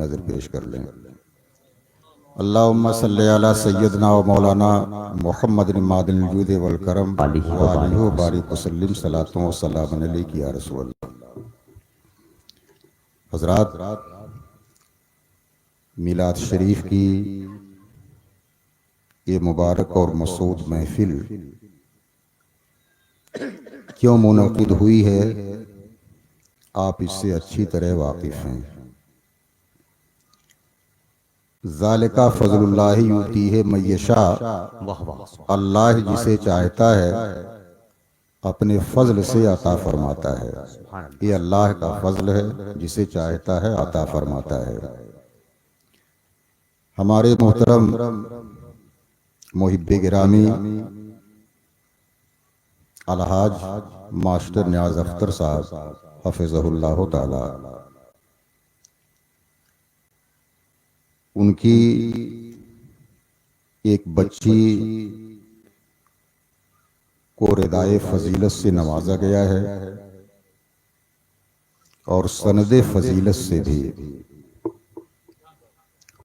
नजर पेश कर लें। अल्लाहुम्मा सल्ली अला सय्यदना व मौलाना मुहम्मद मादिल जूद वल करम व आलिहि व बारिक वसल्लिम सलातु व सलाम अलैका या रसूल अल्लाह। हज़रात, मिलाद शरीफ की ये मुबारक और मसूद महफिल क्यों मुनक़िद हुई है, आप इससे अच्छी तरह वाकिफ़ हैं। ज़ालिका फ़ज़लुल्लाहि यूतीहि मन यशा, अल्लाह जिसे चाहता है अपने फजल से अता फरमाता है। ये अल्लाह का फजल है, जिसे चाहता है अता फरमाता है। हमारे मोहतरम मुहिब्बे गिरामी अलहाज मास्टर न्याज अख्तर साहब हफ़िज़हुल्लाह ताला, उनकी एक बच्ची को रिदाए फजीलत से नवाजा गया है और सनदे फजीलत से भी,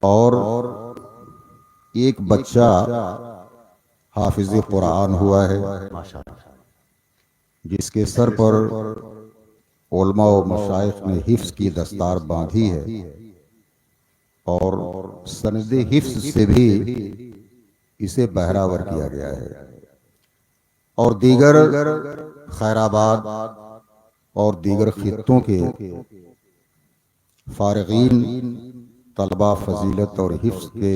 और एक बच्चा हाफिज कुरान हुआ है जिसके सर पर उलमा व मशाइख ने हिफ्स की दस्तार बांधी है और सनदे हिफ्स से भी इसे बहरावर किया गया है। और दीगर खैराबाद और दीगर खित्तों के फारिगीन तलबा फजीलत और हिफ्स के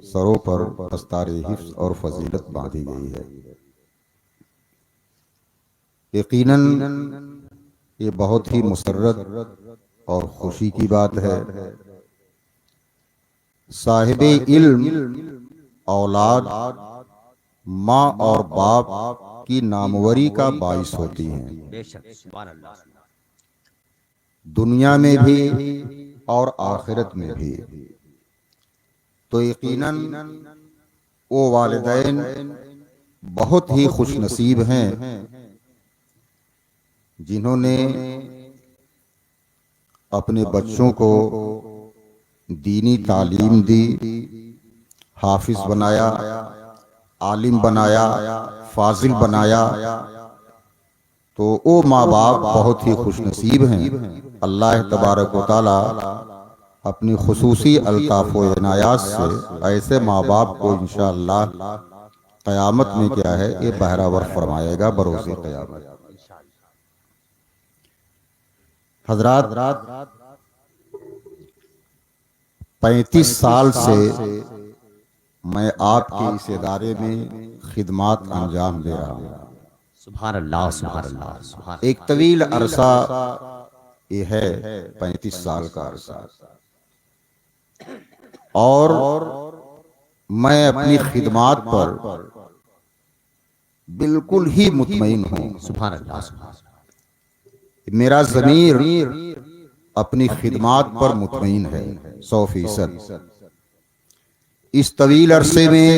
सरों पर दस्तार हिफ्स और फजीलत बांधी गई है। यकीनन ये बहुत ही मुसर्रत और खुशी की बात है। साहिबे इल्म औलाद माँ और बाप की नामवरी का बाइस होती हैं, दुनिया में भी और आखिरत में भी। तो यकीनन वो वालिदैन बहुत ही खुश नसीब हैं जिन्होंने अपने बच्चों को दीनी तालीम दी, हाफिज बनाया, आलिम बनाया, फाजिल बनाया। तो वो माँ बाप बहुत ही खुश नसीब हैं। अल्लाह तबारक व तआला अपनी खुसूसी अल्ताफ़ व इनायात से ऐसे माँ बाप को इंशाअल्लाह क़यामत में क्या है ये बहरावर फरमाएगा बरोज़े क़यामत। हज़रात, 35 साल से मैं आपके इस इदारे में खिदमात अंजाम दे रहा हूँ। सुभान अल्लाह, सुभान अल्लाह, सुभान। एक तवील अरसा ये है, 35 साल का अरसा, और मैं अपनी खिदमात पर बिल्कुल ही मुतमईन हूँ। सुभान अल्लाह, सुभान। मेरा ज़मीर अपनी खिदमात पर मुतमईन है 100%। इस तवील अरसे में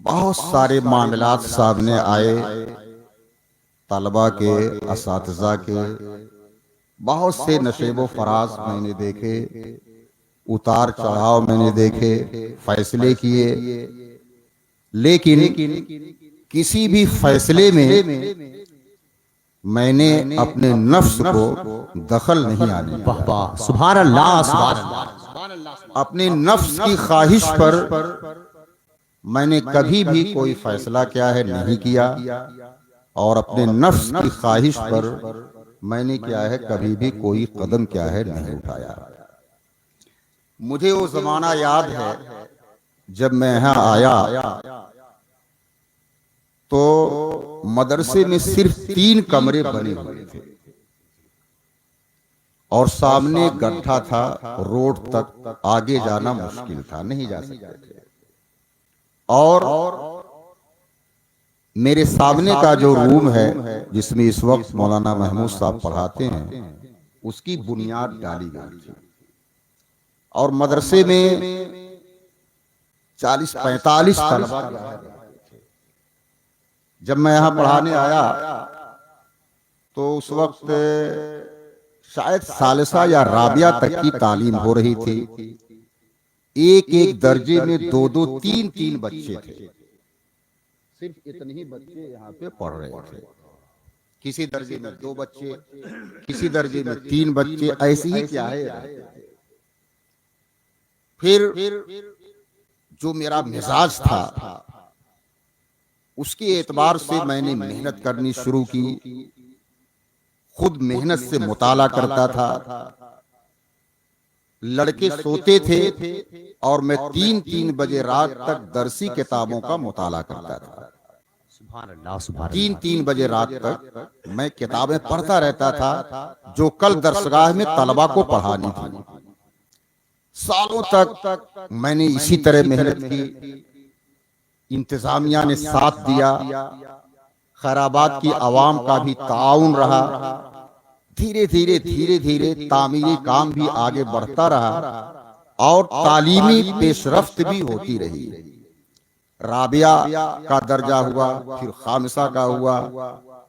बहुत सारे मामलात सामने आए, तलबा के, असातिज़ा के, बहुत से नशेबो फराज मैंने देखे, उतार चढ़ाव मैंने देखे, फैसले किए, लेकिन किसी भी फैसले में मैंने अपने नफ्स को दखल नहीं आने दिया। सुभान अल्लाह, सुभान अल्लाह। अपने नफ्स की ख्वाहिश पर मैंने कभी भी कोई फैसला क्या है नहीं किया, और अपने नफ्स की ख्वाहिश पर मैंने क्या है कभी भी कोई कदम क्या है नहीं उठाया। मुझे वो जमाना याद है जब मैं यहाँ आया तो मदरसे में सिर्फ 3 कमरे बने हुए थे और सामने गड्ढा था, रोड तक आगे जाना मुश्किल था, नहीं जा सकते थे। और मेरे सामने का जो रूम है जिसमें इस वक्त मौलाना महमूद साहब पढ़ाते हैं, उसकी बुनियाद डाली गई थी और मदरसे में 40-45 तलबा थे। जब मैं यहाँ पढ़ाने आया तो उस वक्त शायद सालिसा या राबिया तक की तालीम हो रही थी। एक एक दर्जे में दो दो तीन तीन बच्चे थे। सिर्फ इतने ही बच्चे यहाँ पे पढ़ रहे थे। किसी दर्जे में दो बच्चे, किसी दर्जे में तीन बच्चे, ऐसे ही क्या है। फिर जो मेरा मिजाज था उसके एतबार से मैंने मेहनत करनी शुरू की। खुद मेहनत से मुताला करता था। लड़के सोते थे और मैं 3-3 बजे रात तक दरसी किताबों का मुताला करता था। 3-3 बजे रात तक मैं किताबें पढ़ता रहता था जो कल दरसगाह में तलबा को पढ़ानी थी। सालों तक मैंने इसी तरह मेहनत की। इंतजामिया ने साथ दिया, खैराबाद की आवाम का भी ताउन रहा। धीरे धीरे तामीरी काम भी आगे बढ़ता रहा और तालीमी पेशरफ्त भी होती रही। राबिया का दर्जा हुआ, फिर खामिसा का हुआ,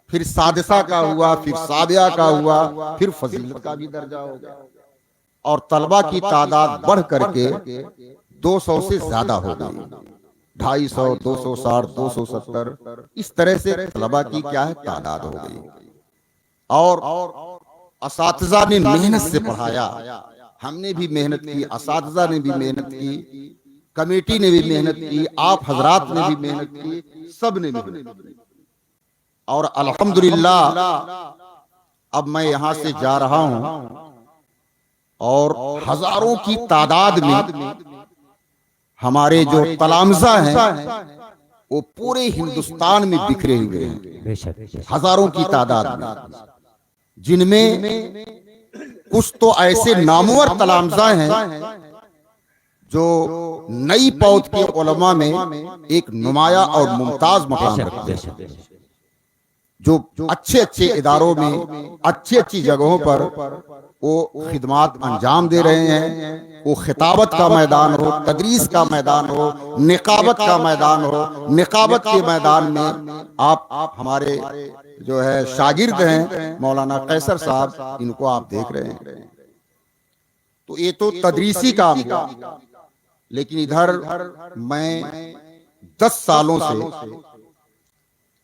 फिर सादिसा का हुआ, फिर साबिया का हुआ, फिर फजीलत का भी दर्जा हो गया और तलबा की तादाद बढ़ करके 200 से ज्यादा हो गई। 250, 260, 270, इस तरह से तलबा की क्या है तादाद हो गई। और असातिज़ा ने मेहनत से पढ़ाया, हमने भी मेहनत की, असातिज़ा ने भी मेहनत की, कमेटी ने भी मेहनत की, आप हजरात ने भी मेहनत की, सब ने मेहनत की। और अल्हम्दुलिल्लाह अब मैं यहां से जा रहा हूं और हजारों की तादाद में हमारे जो तलामजा हैं वो पूरे हिंदुस्तान में बिखरे हुए हैं। हजारों की तादाद में, जिनमें कुछ तो ऐसे नामवर तलामजा हैं जो नई पौध के उलमा में एक नुमाया और मुमताज मकाम रखते हैं, जो अच्छे अच्छे इदारों में, अच्छी अच्छी जगहों पर वो खिदमात अंजाम दे रहे हैं। वो खिताबत का मैदान हो, तदरीस का मैदान हो, निकाबत का मैदान हो। निकाबत के मैदान में आप हमारे जो है शागिर्द हैं मौलाना कैसर साहब, इनको आप देख रहे हैं। तो ये तो तदरीसी काम हुआ, लेकिन इधर मैं 10 सालों से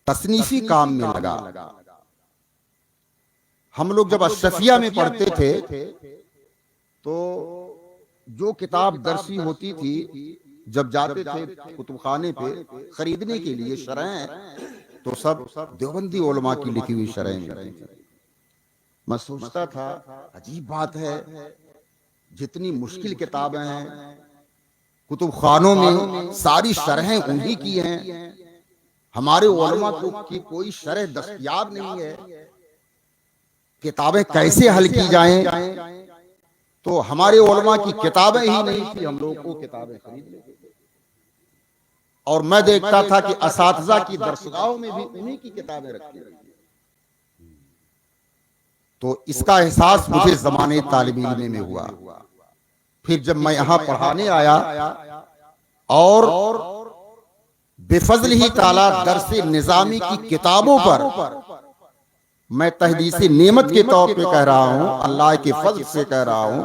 तसनीफी काम में लगा। हम लोग जब अशरफिया में पढ़ते थे तो जो किताब दरसी होती थी, जब जाते थे कुतुबखाने पे खरीदने के लिए शरह, तो सब देवबंदी उलमा की लिखी हुई शरह मिलती थी। मैं सोचता था अजीब बात है, जितनी मुश्किल किताबें हैं कुतुबखानों में सारी शरहें उन्हीं की हैं। हमारे उलमा को की कोई शरह दस्तयाब नहीं है। किताबें कैसे हल की जाएं? तो हमारे उलमा की किताबें ही नहीं थी, हम लोग को किताबें खरीद लेते थे। और मैं देखता था कि असातिज़ा की दरसगाहों में भी उन्हीं की किताबें रखी हुई। तो इसका एहसास मुझे ज़माने तालिब इल्म में हुआ। फिर जब मैं यहां पढ़ाने आया और बेफजल ही ताला दरसे निजामी की किताबों पर मैं तहदीसे नेमत के तौर पे कह रहा हूं, अल्लाह के फजल से कह रहा हूं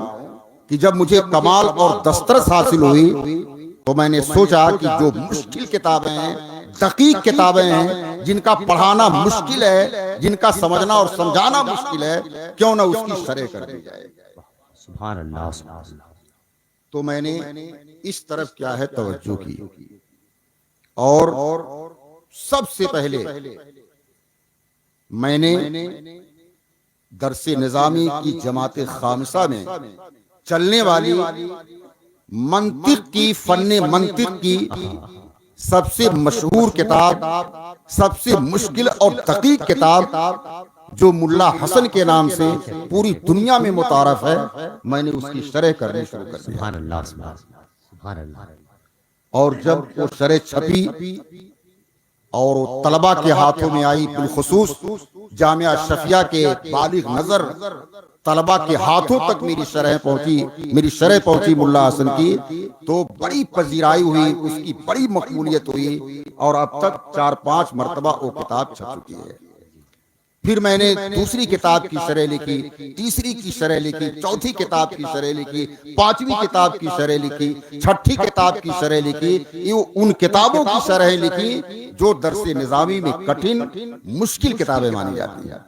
कि जब मुझे कमाल और दस्तरस हासिल हुई तो मैंने सोचा कि जो मुश्किल किताबें हैं, दकीक किताबें हैं, जिनका पढ़ाना मुश्किल है, जिनका समझना और समझाना मुश्किल है, क्यों ना उसकी शरह कर दी जाए। सुभान अल्लाह, सुभान अल्लाह। तो मैंने इस तरफ क्या है तवज्जो की और सबसे पहले मैंने दरसे निजामी की जमात खामिसा में चलने वाली मंतिक की, फन्ने मंतिक की सबसे मशहूर किताब, सबसे मुश्किल और दकीक किताब जो मुल्ला हसन के नाम से पूरी दुनिया में मुतारफ है, मैंने उसकी शरह करनी शुरू कर दी। सुभान अल्लाह, सुभान अल्लाह। और जब वो शरह छपी और वो तलबा के हाथों में आई, बिलखुसूस जामिया शफिया के बालिग नजर तलबा के हाथों तक मेरी शरह पहुंची मुल्ला हसन की, तो बड़ी पजीराई हुई, उसकी बड़ी मकबूलियत हुई और अब तक 4-5 मरतबा वो किताब छप चुकी है। फिर मैंने दूसरी किताब की शरह लिखी, तीसरी की शरह लिखी, चौथी किताब की शरह लिखी, पांचवी किताब की शरह लिखी, छठी किताब की शरह लिखी। ये उन किताबों की शरह लिखी जो दरसे निजामी में कठिन मुश्किल किताबें मानी जाती हैं,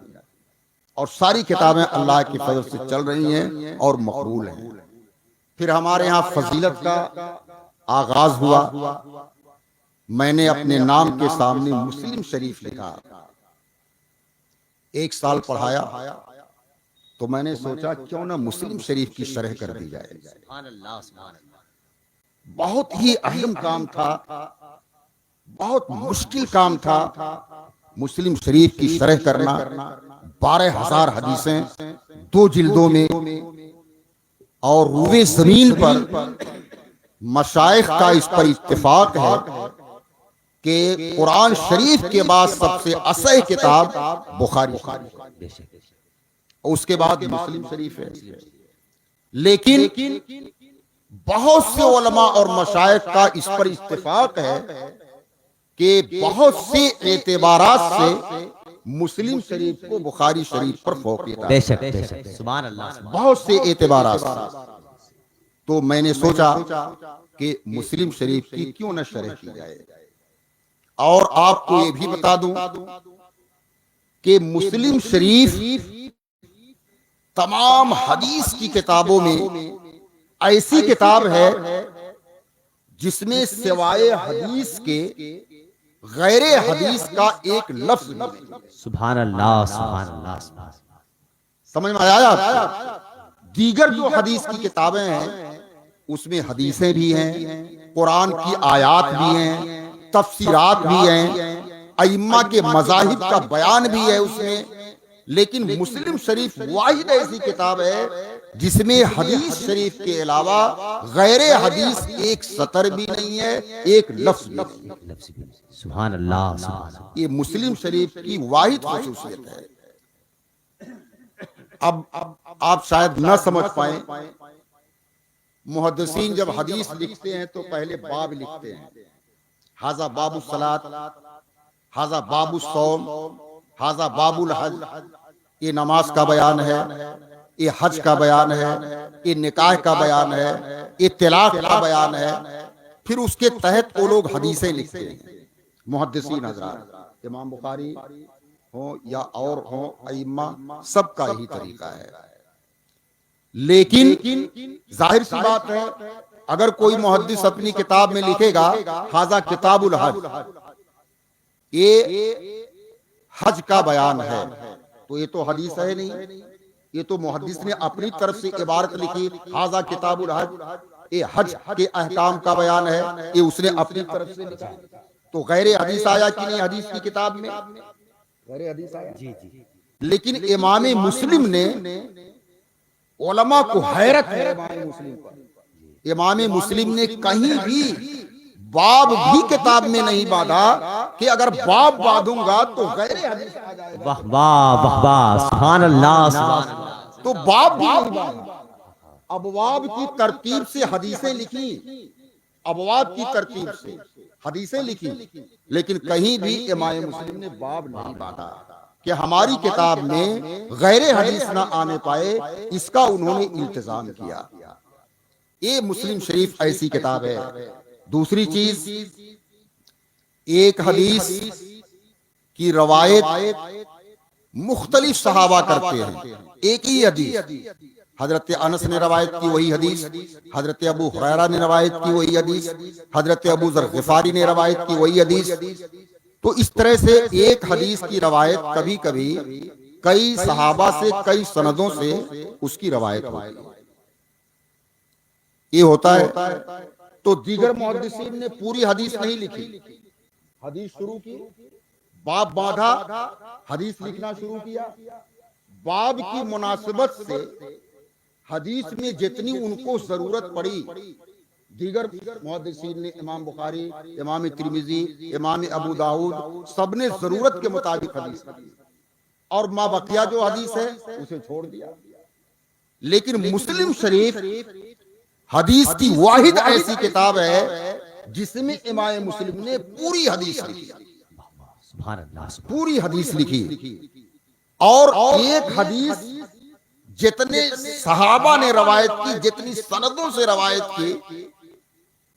और सारी किताबें अल्लाह की फजल से चल रही हैं और मकबूल हैं। फिर हमारे यहाँ फजीलत का आगाज हुआ। मैंने अपने नाम के सामने मुस्लिम शरीफ लिखा। 1 साल पढ़ाया तो मैंने सोचा क्यों ना मुस्लिम शरीफ की शरह कर दी जाए। बहुत ही अहम काम था, बहुत मुश्किल काम था मुस्लिम शरीफ की शरह करना। 12,000 हदीसें 2 जिल्दों में, और रूए जमीन पर मशाइख का इस पर इत्तेफाक है कि कुरान शरीफ के बाद सबसे असह किताब बुखारी, उसके बाद मुस्लिम शरीफ है। लेकिन बहुत से उलमा और मशाइख का इस पर इत्तेफाक है कि बहुत से एतबारात से मुस्लिम शरीफ को बुखारी शरीफ पर फौकियत है। बेशक सुभान अल्लाह। बहुत से एतबारात से। तो मैंने सोचा कि मुस्लिम शरीफ की क्यों न शरह की जाए। और आपको ये भी बता दूं कि मुस्लिम शरीफ तमाम हदीस की किताबों में ऐसी किताब है जिसमें सिवाय हदीस के गैरे हदीस का एक लफ्ज नहीं। सुभान अल्लाह सुभान अल्लाह। समझ में आया? दीगर जो हदीस की किताबें हैं उसमें हदीसें भी हैं, कुरान की आयात भी हैं, तफसीरात भी हैं, अइम्मा के मज़ाहिब का बयान भी है उसमें। लेकिन मुस्लिम शरीफ वाहिद ऐसी किताब है जिसमें हदीस शरीफ के अलावा गैरे हदीस एक सतर भी नहीं है, एक लफ्ज भी नहीं। सुभान अल्लाह। ये मुस्लिम शरीफ की वाहिद खुसूसियत है। अब आप शायद न समझ पाए, मुहद्दिसीन जब हदीस लिखते हैं तो पहले बाब लिखते हैं। हाजा बाबु सलात, हाजा बाबु सौम, हाजा बाबुल हज। ये नमाज का बयान है, ये हज का बयान है, ये निकाह का बयान है, ये तिलाक का बयान है। फिर उसके तहत वो लोग हदीसें लिखते हैं। मुहद्दिसीन हज़रात, इमाम बुखारी हो या और हो अइम्मा, सबका यही तरीका है। लेकिन जाहिर सी बात है, अगर कोई मुहद्दिस अपनी किताब में लिखेगा हाजा किताबुल हज, ये हज का बयान है, तो ये तो हदीस है नहीं, ये तो मुहद्दिस ने अपनी तरफ से इबारत लिखी हाजा किताबुल हज, ये हज के अहकाम का बयान है, ये उसने अपनी तरफ से लिखा। तो गैर हदीस आया कि नहीं हदीस की किताब में? गैर हदीस आया। जी जी। लेकिन इमाम मुस्लिम ने, उलमा को हैरत है इमाम मुस्लिम पर, इमाम मुस्लिम ने कहीं भी बाब भी किताब में नहीं बांधा कि अगर बाब बांधूंगा तो गैर हदीस आ जाएगा। वाह वाह वाह वाह सुभान अल्लाह सुभान अल्लाह। तो बाब भी नहीं बांधा। अबवाब की तरतीब से हदीसें लिखी, अबवाब की तरतीब से हदीसें लिखी, लेकिन कहीं भी इमाम मुस्लिम ने बाब नहीं बांधा कि हमारी किताब में गैर हदीस ना आने पाए, इसका उन्होंने इंतजाम किया। ये मुस्लिम शरीफ ऐसी किताब है। दूसरी चीज, एक हदीस की रवायत मुख्तलिफ सहाबा करते हैं, एक ही हदीस। हजरत अनस ने रवायत की वही हदीस, हजरत अबू हुरैरा ने रवायत की वही हदीस, हजरत अबू ज़र ग़िफ़ारी ने रवायत की वही हदीस। तो इस तरह से एक हदीस की रवायत कभी कभी कई सहाबा से, कई सनदों से उसकी रवायत होती है। ये होता है। तो दीगर मुहद्दिसीन ने पूरी हदीस नहीं लिखी, हदीस शुरू की, बाब बांधा, हदीस लिखना शुरू किया। बाब की मुनासिबत से हदीस में जितनी उनको जरूरत पड़ी, दीगर मुहद्दिसीन ने, इमाम बुखारी, इमाम तिरमिजी, इमाम अबू दाऊद, सबने जरूरत के मुताबिक हदीस की, और मा बकिया जो हदीस है उसे छोड़ दिया। लेकिन मुस्लिम शरीफ हदीस की वाहिद ऐसी किताब है जिसमें इमाम मुस्लिम ने पूरी हदीस लिखी, पूरी हदीस लिखी। और एक हदीस जितने सहाबा ने रवायत की, जितनी सनदों से रवायत की,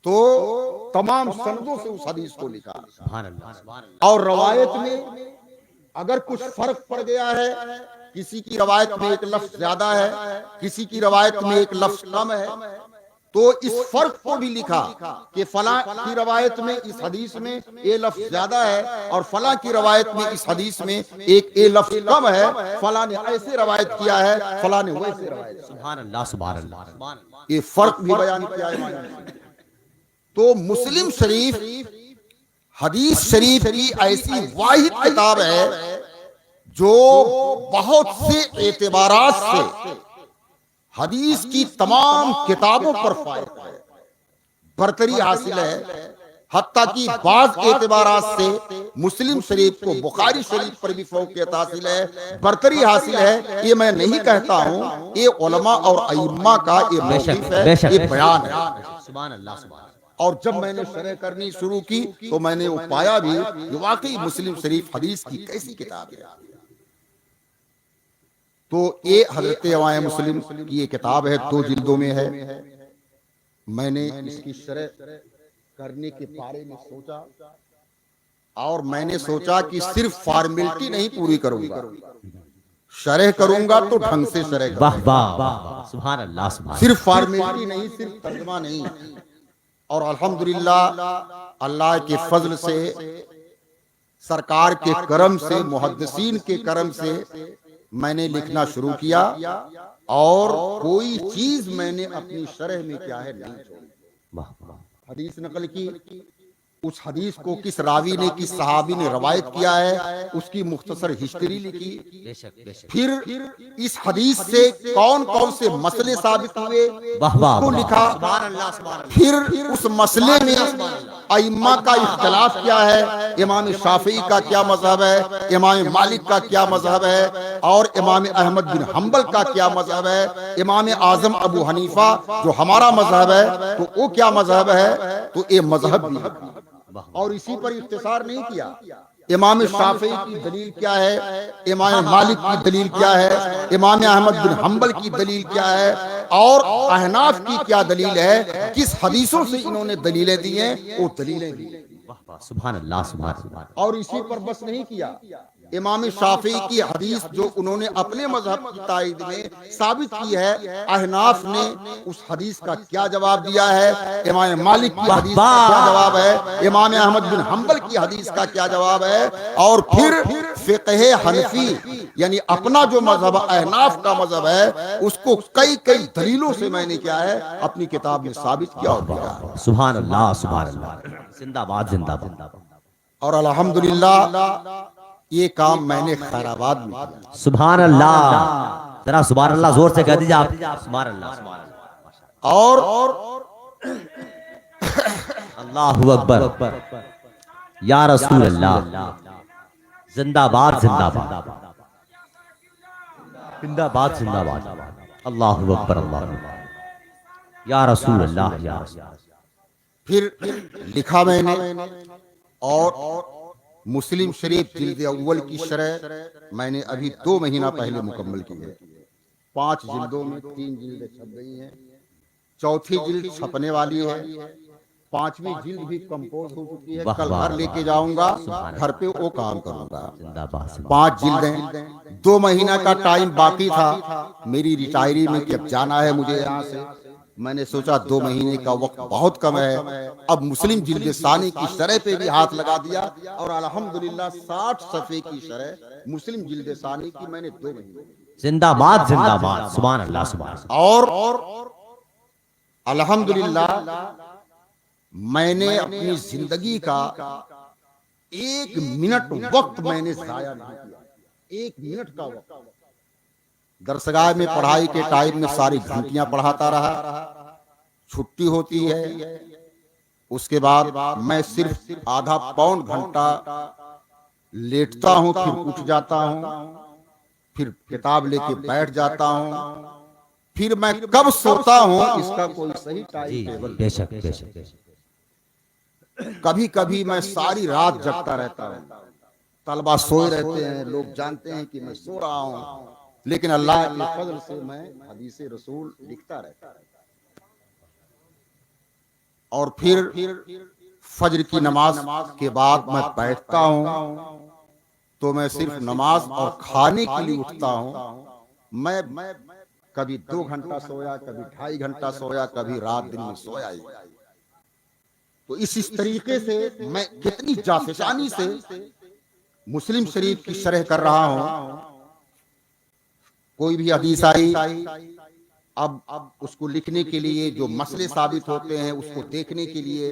तो तमाम सनदों से उस हदीस को लिखा। सुभान अल्लाह, सुभान अल्लाह। और रवायत में अगर कुछ फर्क पड़ गया है, किसी की रवायत में एक लफ्ज ज्यादा है, किसी की रवायत में एक लफ्ज कम है, तो इस फर्क को भी लिखा कि फला की रवायत में इस हदीस में ये लफ्ज ज्यादा है और फला की रवायत में इस हदीस में एक ये लफ्ज कम है, फला ने ऐसे रवायत किया है, फला ने वैसे रवायत किया। सुभान अल्लाह, सुभान अल्लाह, सुभान अल्लाह। ये फर्क भी बयान किया है। तो मुस्लिम शरीफ हदीस शरीफ की ऐसी वाहिद किताब है जो बहुत से एतबारात से हदीस की तमाम किताबों पर फायद है, बरतरी हासिल है। हत्ता कि बाज एतबारात से मुस्लिम शरीफ को बुखारी शरीफ पर भी फौकियत हासिल है, बरतरी हासिल है। ये मैं नहीं कहता हूँ, ये उलमा और अइम्मा का ये मौक़िफ़ है, ये बयान है। सुभान अल्लाह, सुभान अल्लाह। और जब मैंने शरह करनी शुरू की तो मैंने वो पाया भी कि वाकई मुस्लिम शरीफ हदीस की कैसी किताब है। तो ये हजरत अवाए मुस्लिम की ये किताब है, 2 जिल्दों में है। मैंने इसकी शरह करने के बारे में सोचा और मैंने सोचा कि सिर्फ फॉर्मेलिटी नहीं पूरी करूंगा, शरह करूंगा तो ढंग से शरह वाह करूंगा। वाह वाह, सुभान अल्लाह, सुभान सिर्फ फॉर्मेलिटी नहीं, सिर्फ तर्जुमा नहीं। और अल्हम्दुलिल्लाह अल्लाह के फजल से, सरकार के करम से, मुहद्दिसीन के करम से मैंने लिखना शुरू किया और कोई चीज मैंने अपनी शरह में क्या है नहीं छोड़ी। वाह वाह। हदीस नकल की, उस हदीस को किस रावी ने, किस सहाबी ने रवायत किया है, उसकी मुख्तसर हिस्ट्री लिखी। बेशक, बेशक। फिर इस हदीस से कौन कौन से मसले साबित हुए वाह वाह, उसको वाह। लिखा। सुभान अल्लाह, सुभान अल्लाह। फिर उस मसले में अइम्मा का इख्तलाफ क्या है, इमाम शाफी का क्या मजहब है, इमाम मालिक का क्या मजहब है, और इमाम अहमद बिन हम्बल का क्या मजहब है, इमाम आजम अबू हनीफा जो हमारा मजहब है तो वो क्या मजहब है। तो ये मजहब भी है। और इसी पर इख्तिसार नहीं किया, इमाम शाफी की दलील क्या है, इमाम मालिक की दलील क्या है, इमाम अहमद बिन हम्बल की दलील क्या है, और अहनाफ की क्या दलील है, किस हदीसों से इन्होंने दलीलें दी हैं, वो दलीलें दी। वाह वाह, सुभान अल्लाह, सुभान अल्लाह। और इसी पर बस नहीं किया, इमाम शाफी की हदीस जो उन्होंने अपने मजहब की तायद में साबित की है, अहनाफ ने उस हदीस का क्या जवाब दिया है, इमाम मालिक की हदीस का क्या जवाब है, इमाम अहमद बिन हम्बल की हदीस का क्या जवाब है, और फिर फिक़्ह हनफी यानी अपना जो मजहब अहनाफ का मजहब है उसको कई कई दलीलों से मैंने क्या है अपनी किताब में साबित किया और दिया। सुभान अल्लाह, सुभान अल्लाह। जिंदाबाद, जिंदाबाद। और अल्हम्दुलिल्लाह ये काम मैंने खैराबाद में किया। सुभान अल्लाह। जरा सुभान अल्लाह जोर से कह दीजिए आप। सुभान अल्लाह, सुभान अल्लाह। और अल्लाहु अकबर, या रसूल अल्लाह। जिंदाबाद, जिंदाबाद, जिंदाबाद, जिंदाबाद। अल्लाहु अकबर, अल्लाहु अकबर, या रसूल अल्लाह, या रसूल। फिर लिखा मैंने, और मुस्लिम शरीफ जिल्द अव्वल की शरह मैंने अभी 2 महीना पहले मुकम्मल की है। 5 जिल्दों में 3 जिल्दें छप गई हैं, 4थी जिल्द छपने वाली है, 5वीं जिल्द भी कंपोज हो चुकी है। कल घर लेके जाऊंगा, घर पे वो काम करूंगा। 5 जिल्दें, 2 महीना का टाइम बाकी था मेरी रिटायरी में कि अब जाना है मुझे यहाँ से। मैंने सोचा 2 महीने का वक्त बहुत कम है, अब मुस्लिम जिल्द सानी की शरह पे भी हाथ लगा दिया और अल्हम्दुलिल्लाह 60 सफ़े की शरह मुस्लिम जिल्द सानी की मैंने 2 महीने। जिंदाबाद, जिंदाबाद, सुभान अल्लाह, सुभान अल्लाह। और अल्हम्दुलिल्लाह मैंने अपनी जिंदगी का 1 मिनट वक्त मैंने जाया नहीं किया, 1 मिनट का वक्त। दरसगाह में पढ़ाई के टाइम में सारी घंटियां पढ़ाता रहा, छुट्टी होती है उसके बाद मैं सिर्फ आधा पौन घंटा लेटता हूं, फिर उठ जाता हूं, फिर किताब लेके बैठ जाता हूं, फिर मैं कब सोता हूं इसका कोई सही टाइम टेबल। बेशक, बेशक। कभी कभी मैं सारी रात जगता रहता हूं, तलबा सोए रहते हैं, लोग जानते हैं कि मैं सो रहा हूं, लेकिन अल्लाह के फजल से मैं हदीस रसूल लिखता रहता है। और फिर फजर की नमाज के बाद मैं बैठता हूं, तो मैं सिर्फ नमाज और खाने के लिए उठता हूं। मैं कभी 2 घंटा सोया, कभी 2.5 घंटा सोया, कभी रात दिन में सोया ही। तो इस तरीके से मैं कितनी जाफिशानी से मुस्लिम शरीफ की शरह कर रहा हूं। कोई भी हदीस आई, अब उसको लिखने के लिए जो मसले साबित होते हैं उसको देखने के लिए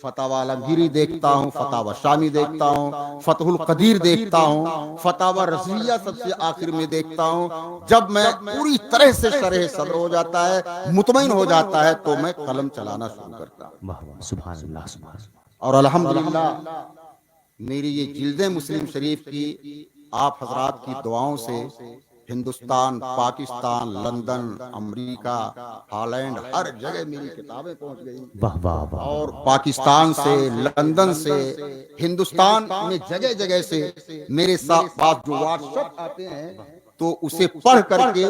फतावा आलमगीरी देखता हूँ, फतावा शामी देखता हूँ, फतहुल कदीर देखता हूँ, फतावा रज़विया सबसे आखिर में देखता हूँ। जब मैं पूरी तरह से शरह सदर हो जाता है, मुतमईन हो जाता है, तो मैं कलम चलाना शुरू करता हूँ। वाह वाह, सुभान अल्लाह सुभान अल्लाह। और अल्हम्दुलिल्लाह मेरी ये जिल्दे मुस्लिम शरीफ की आप हजरात की दुआओं से Hindustan, Pakistan, London, America, Holland, हर जगह मेरी किताबें पहुंच गई। वाह वाह वाह। और पाकिस्तान से, लंदन से, हिंदुस्तान में जगह जगह से मेरे साथ पास जो व्हाट्सएप आते हैं, तो उसे पढ़ करके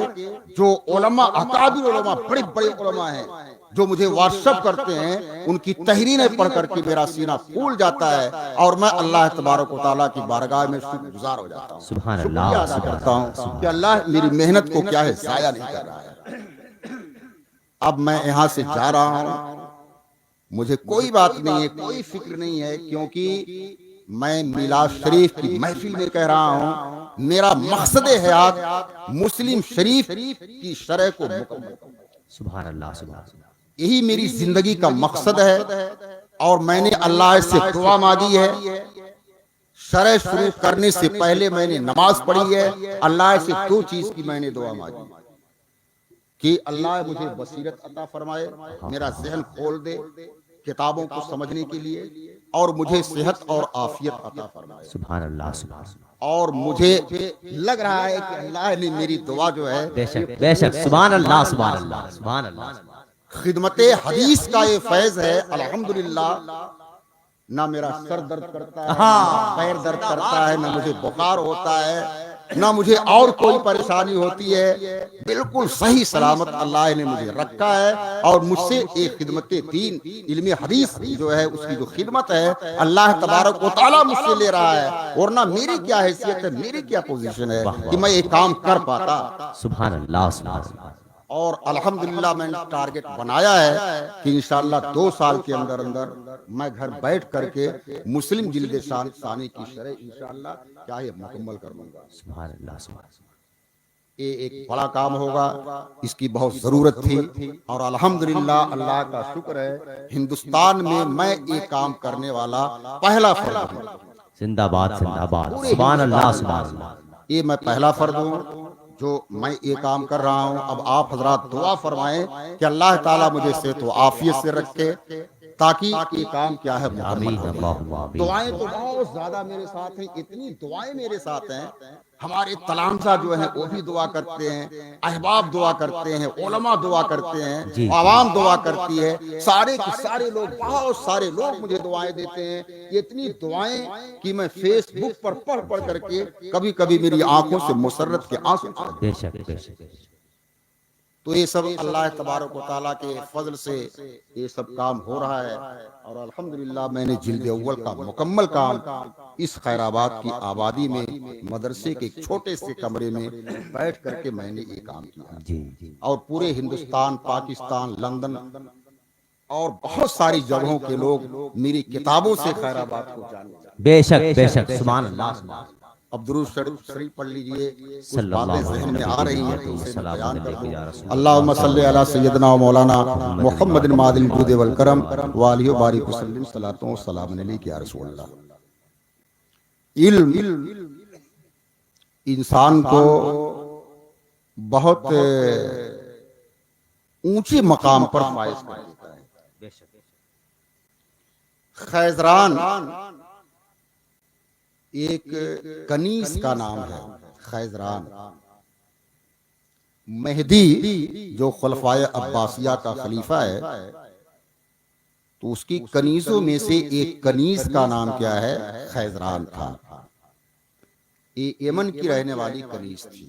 जो उलमा, अकाबिर उलमा, बड़े बड़े उलमा हैं, जो मुझे व्हाट्सएप करते हैं, उनकी तहरीरें पढ़ करके मेरा सीना फूल जाता है और मैं अल्लाह तबारक व तआला की बारगाह में शुक्रगुजार हो जाता हूँ। सुभान शुक्रिया अल्लाह अदा सुभान करता हूँ कि अल्लाह मेरी मेहनत को क्या है जाया नहीं कर रहा है। अब मैं यहाँ से जा रहा हूँ, मुझे कोई बात नहीं है, कोई फिक्र नहीं है, क्योंकि मैं मिलाद शरीफ की महफिल में कह रहा हूँ। मेरा मकसद हयात मुस्लिम शरीफ की शरह को मुकम्मल करना। सुभान अल्लाह सुभान अल्लाह। यही मेरी जिंदगी का मकसद है। और मैंने अल्लाह से दुआ मांगी है। शरह शुरू करने से पहले मैंने नमाज पढ़ी है। अल्लाह से 2 चीज की मैंने दुआ मांगी कि अल्लाह मुझे बसीरत अता फरमाए, मेरा ज़हन खोल दे किताबों को समझने के लिए, और मुझे सेहत और आफियत अता फरमाए। सुभान अल्लाह सुभान अल्लाह। और मुझे लग रहा है कि अल्लाह ने मेरी दुआ जो है, बेशक बेशक, सुभान अल्लाह सुभान अल्लाह सुभान अल्लाह। खिदमते हदीस का ये फैज है अल्हम्दुलिल्लाह। ना मेरा सर दर्द करता है, ना पैर दर्द करता है, ना मुझे बुखार होता है, ना मुझे और कोई परेशानी होती है। बिल्कुल सही सलामत अल्लाह ने मुझे रखा है। और मुझसे एक खिदमते दीन, इल्मे हदीस जो है, उसकी जो खिदमत है, अल्लाह तबारक व तआला मुझसे ले रहा है। और ना मेरी क्या हैसियत है, मेरी क्या पोजीशन है कि मैं ये काम कर पाता। सुभान अल्लाह सुभान अल्लाह। और अल्हम्दुलिल्लाह मैंने टारगेट बनाया है कि इंशाअल्लाह 2 साल के अंदर अंदर मैं घर बैठ करके मुस्लिम जिल्द सानी की शरह इंशाअल्लाह क्या है मुकम्मल कर लूंगा। सुभान अल्लाह सुभान अल्लाह। ये एक बड़ा काम होगा, इसकी बहुत जरूरत थी। और अल्हम्दुलिल्लाह अल्लाह का शुक्र है, हिंदुस्तान में मैं ये काम करने वाला पहला फर्द हूँ। जिंदाबाद जिंदाबाद, सुभान अल्लाह सुभान अल्लाह। ये मैं पहला फर्द हूँ जो मैं ये काम कर रहा हूँ। अब आप हजरात दुआ फरमाएं कि अल्लाह ताला मुझे सेहत व आफियत से रखे, ताकि ये काम क्या है मुकम्मल आमीन हो अल्लाहुम्मा जाए। आमीन। दुआएं तो बहुत ज्यादा मेरे साथ हैं, इतनी दुआएं मेरे साथ हैं। हमारे तलामजा जो है वो भी दुआ करते हैं, अहबाब दुआ करते हैं, उलमा दुआ करते जी, हैं, आवाम दुआ करती है, सारे के सारे लोग, बहुत सारे लोग मुझे दुआएं देते हैं। इतनी दुआएं कि मैं फेसबुक पर पढ़ पढ़ करके कभी कभी मेरी आंखों से मुसर्रत के आंसू चले जाते हैं। बेशक बेशक। तो ये सब अल्लाह तबारक व तआला के फजल से ये सब काम हो रहा है। और अल्हम्दुलिल्लाह मैंने जिल्द अव्वल का मुकम्मल काम इस खैराबाद की आबादी में मदरसे के एक छोटे से कमरे में बैठ करके मैंने ये काम किया। जी जी। और पूरे हिंदुस्तान, पाकिस्तान, लंदन और बहुत सारी जगहों के लोग मेरी किताबों से खैराबाद को जानते हैं। बेशक बेशक, सुभान अल्लाह सुभान अल्लाह। अब दुरूद शरीफ पढ़ लीजिए, कुछ सल्लल्लाहु बातें जहन में आ रही हैं तो उसे मैं बयान कर दूं। या रसूल अल्लाहुम्मा सल्ली अला सय्यदना व मौलाना मुहम्मदिन मादिल जुद वल करम व आलिहि व बारिक वसल्लम सलातो व सलाम अलैका या रसूल अल्लाह। इल्म इंसान को बहुत ऊंचे मकाम पर फाइज कर देता है। खैजरान एक कनीज का नाम है, खैजरान। मेहदी जो खुलफाए अब्बासिया का खलीफा है, तो उसकी कनीजों में से एक कनीज का नाम क्या है, खैजरान था। ये यमन की रहने वाली कनीज थी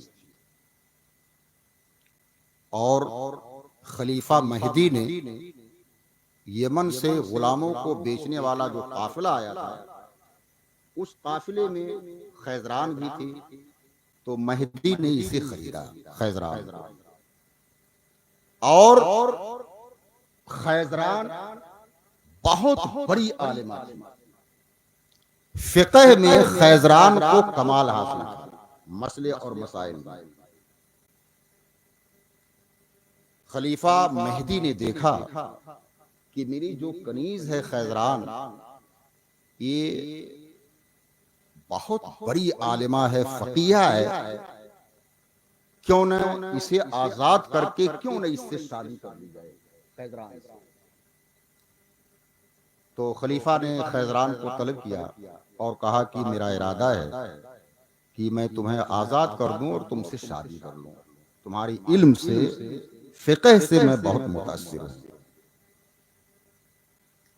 और खलीफा मेहदी ने यमन से गुलामों को बेचने वाला जो काफिला आया था, उस काफिले में खैजरान भी थी। तो मेहदी ने इसे खरीदा, खैजरान। और खैजरान बहुत बड़ी आलिमा थी। फिक़ह में खैजरान को कमाल हासिल था, मसले और मसाइल में। खलीफा मेहदी ने देखा कि मेरी जो कनीज है खैजरान, ये बहुत बड़ी आलिमा है, फकीहा है, क्यों न इसे आजाद करके क्यों न इससे शादी कर दी जाए खैजरान से। तो खलीफा ने खैजरान को तलब किया और कहा कि मेरा इरादा है कि मैं तुम्हें आजाद कर दूं और तुमसे शादी कर लूं। तुम्हारी इल्म से, फिक़ह से मैं बहुत मुतासिर हूं।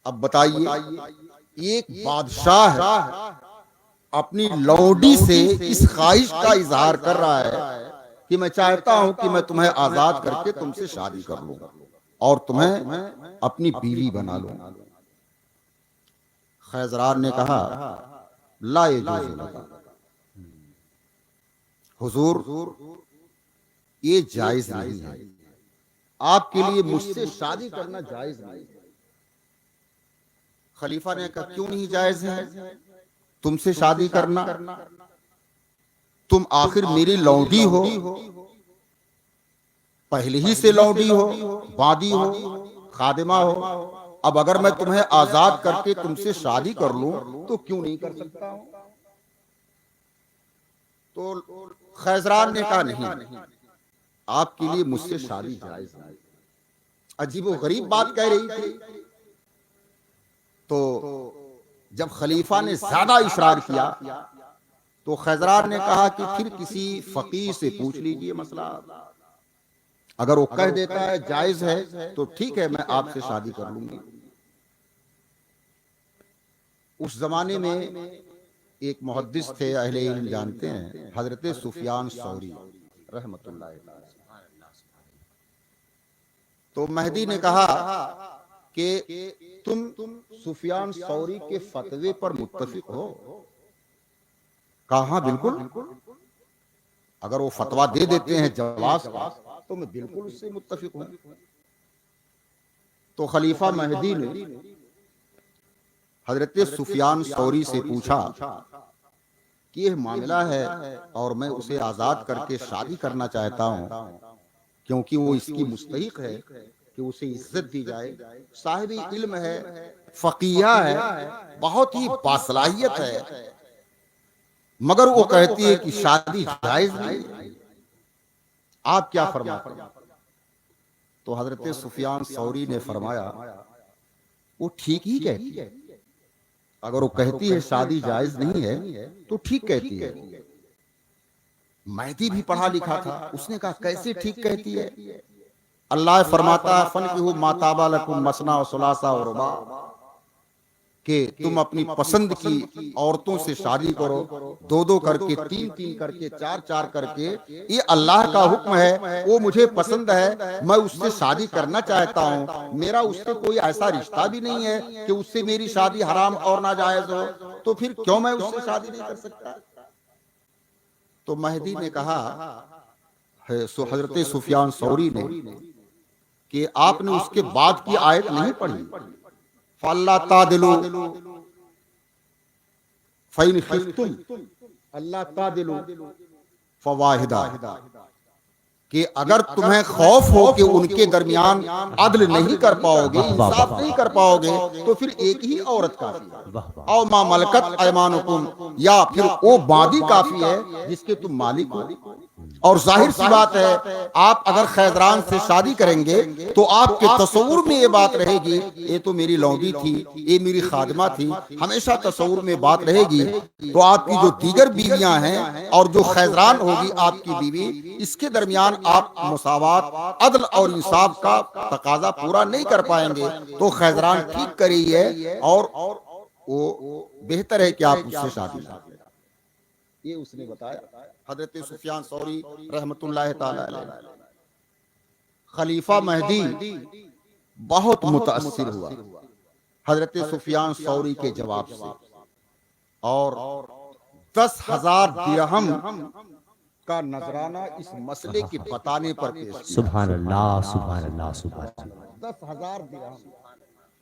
अब बताइए, एक बादशाह है, अपनी लौंडी से इस ख्वाहिश का इजहार कर रहा है कि मैं चाहता हूं कि मैं तुम्हें आजाद करके तुमसे शादी कर लूं और तुम्हें अपनी बीवी बना लूं। खैजरान ने कहा, ला यजूज़ु लका, हुजूर ये जायज नहीं है, आपके लिए मुझसे शादी करना जायज नहीं है। खलीफा ने कहा, क्यों नहीं जायज है तुमसे शादी करना? तुम आखिर मेरी लौंडी हो, पहले ही से लौंडी हो, बादी हो, खादिमा हो। अब अगर मैं तुम्हें आजाद करके तुमसे शादी कर लूं तो क्यों नहीं कर सकता हूं? तो खैजरान ने कहा, नहीं, आपके लिए मुझसे शादी जायज नहीं। अजीबो गरीब बात कह रही थी। तो जब खलीफा ने ज्यादा इसरार किया तो खैजरान ने कहा कि फिर किसी फकीह से पूछ लीजिए मसला। अगर वो कह देता है जायज है तो ठीक है, मैं आपसे शादी कर लूंगी। उस जमाने में एक मुहद्दिस थे, अहले इल्म जानते हैं, हजरत सुफियान सौरी रहमतुल्लाह अलैह। तो मेहदी ने कहा कि तुम सुफियान सौरी के फतवे पर मुत्तफिक हो? कहा, हाँ बिल्कुल, अगर वो फतवा दे देते हैं जवाज का तो मैं बिल्कुल उससे मुत्तफिक हूं। तो खलीफा मेहदी ने हजरत सुफियान सौरी से पूछा कि यह मामला है और मैं उसे आजाद करके शादी करना चाहता हूं, क्योंकि वो इसकी मुस्तहिक है कि उसे इज्जत दी जाए, साहिब इल्म है, फकीहा है, बहुत ही बासलाहियत है, मगर वो कहती है कि शादी जायज नहीं। आप क्या फरमाते हैं? तो हजरत सुफियान सौरी ने फरमाया, वो ठीक ही कहती है। अगर वो कहती है शादी जायज नहीं है तो ठीक कहती है। मेहदी भी पढ़ा लिखा था, उसने कहा कैसे ठीक कहती है? अल्लाह फरमाता है, फनकिहू मा ताबा लकुम मसना व सुलासा व रुबा, कि तुम अपनी पसंद की औरतों से शादी करो, दो दो करके, तीन तीन करके, चार चार करके। ये अल्लाह का हुक्म है, वो मुझे पसंद है, मैं उससे शादी करना चाहता हूँ। मेरा उससे कोई ऐसा रिश्ता भी नहीं है कि उससे मेरी शादी हराम और नाजायज हो, तो फिर क्यों मैं उससे शादी नहीं कर सकता? तो मेहदी ने कहा, हजरत सुफियान सौरी ने, कि आपने उसके बाद की आयत नहीं पढ़ी, फल्ला तादिलु फइन खिफ्तुम अल्लाह तादिलु फवाहिदा, कि अगर तुम्हें खौफ हो कि उनके दरमियान अदल नहीं कर पाओगे, इंसाफ नहीं कर पाओगे, तो फिर एक ही औरत काफी है। औ मा मलकत ऐमानुकुम, या फिर वो बादी काफी है जिसके तुम मालिक हो। और जाहिर सी बात है, आप अगर खैजरान से शादी करेंगे तो आपके तसव्वुर में ये बात रहेगी, ये तो मेरी लौंडी थी, ये मेरी खादिमा थी, हमेशा तसव्वुर में बात रहेगी। तो आपकी जो दीगर बीवियां हैं और जो खैजरान होगी आपकी बीवी, इसके दरमियान आप मुसावात, अदल और इंसाफ का तकाजा पूरा नहीं कर पाएंगे। तो खैजरान ठीक कर रही है और वो बेहतर है कि आप उससे शादी करें। ये उसने बताया। हजरत सुफियान सौरी रहमतुल्लाह ताला अलैह, खलीफा महदी बहुत मुतासिर हुआ हजरत सुफियान सौरी के जवाब से, और 10,000 दिरहम का नजराना इस मसले के बताने पर पेश किया। सुभान अल्लाह, सुभान अल्लाह, सुभान अल्लाह। 10,000 दिरहम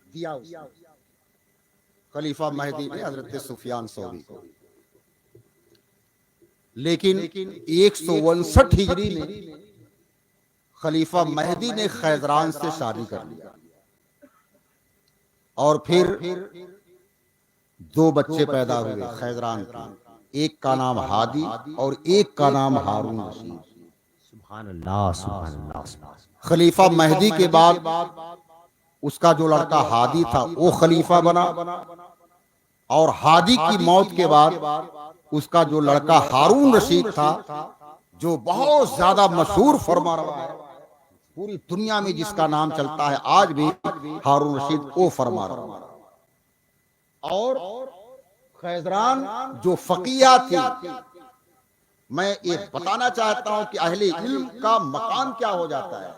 दिया उसने, खलीफा महदी ने हजरत सुफियान सौरी को। लेकिन 159 हिजरी में खलीफा महदी ने खैजरान से शादी कर लिया, और फिर 2 बच्चे पैदा हुए खैजरान के। एक का नाम हादी और एक का नाम हारून रशीद। सुभान अल्लाह, सुभान अल्लाह। खलीफा महदी के बाद उसका जो लड़का हादी था वो खलीफा बना, और हादी की मौत के बाद उसका जो लड़का हारून रशीद था, जो बहुत ज्यादा मशहूर फरमानरवा है, पूरी दुनिया में जिसका नाम चलता है आज भी, हारून रशीद वो फरमानरवा। और खैजरान जो फकीहा थी, मैं ये बताना चाहता हूं कि अहले इल्म का मकान क्या हो जाता है,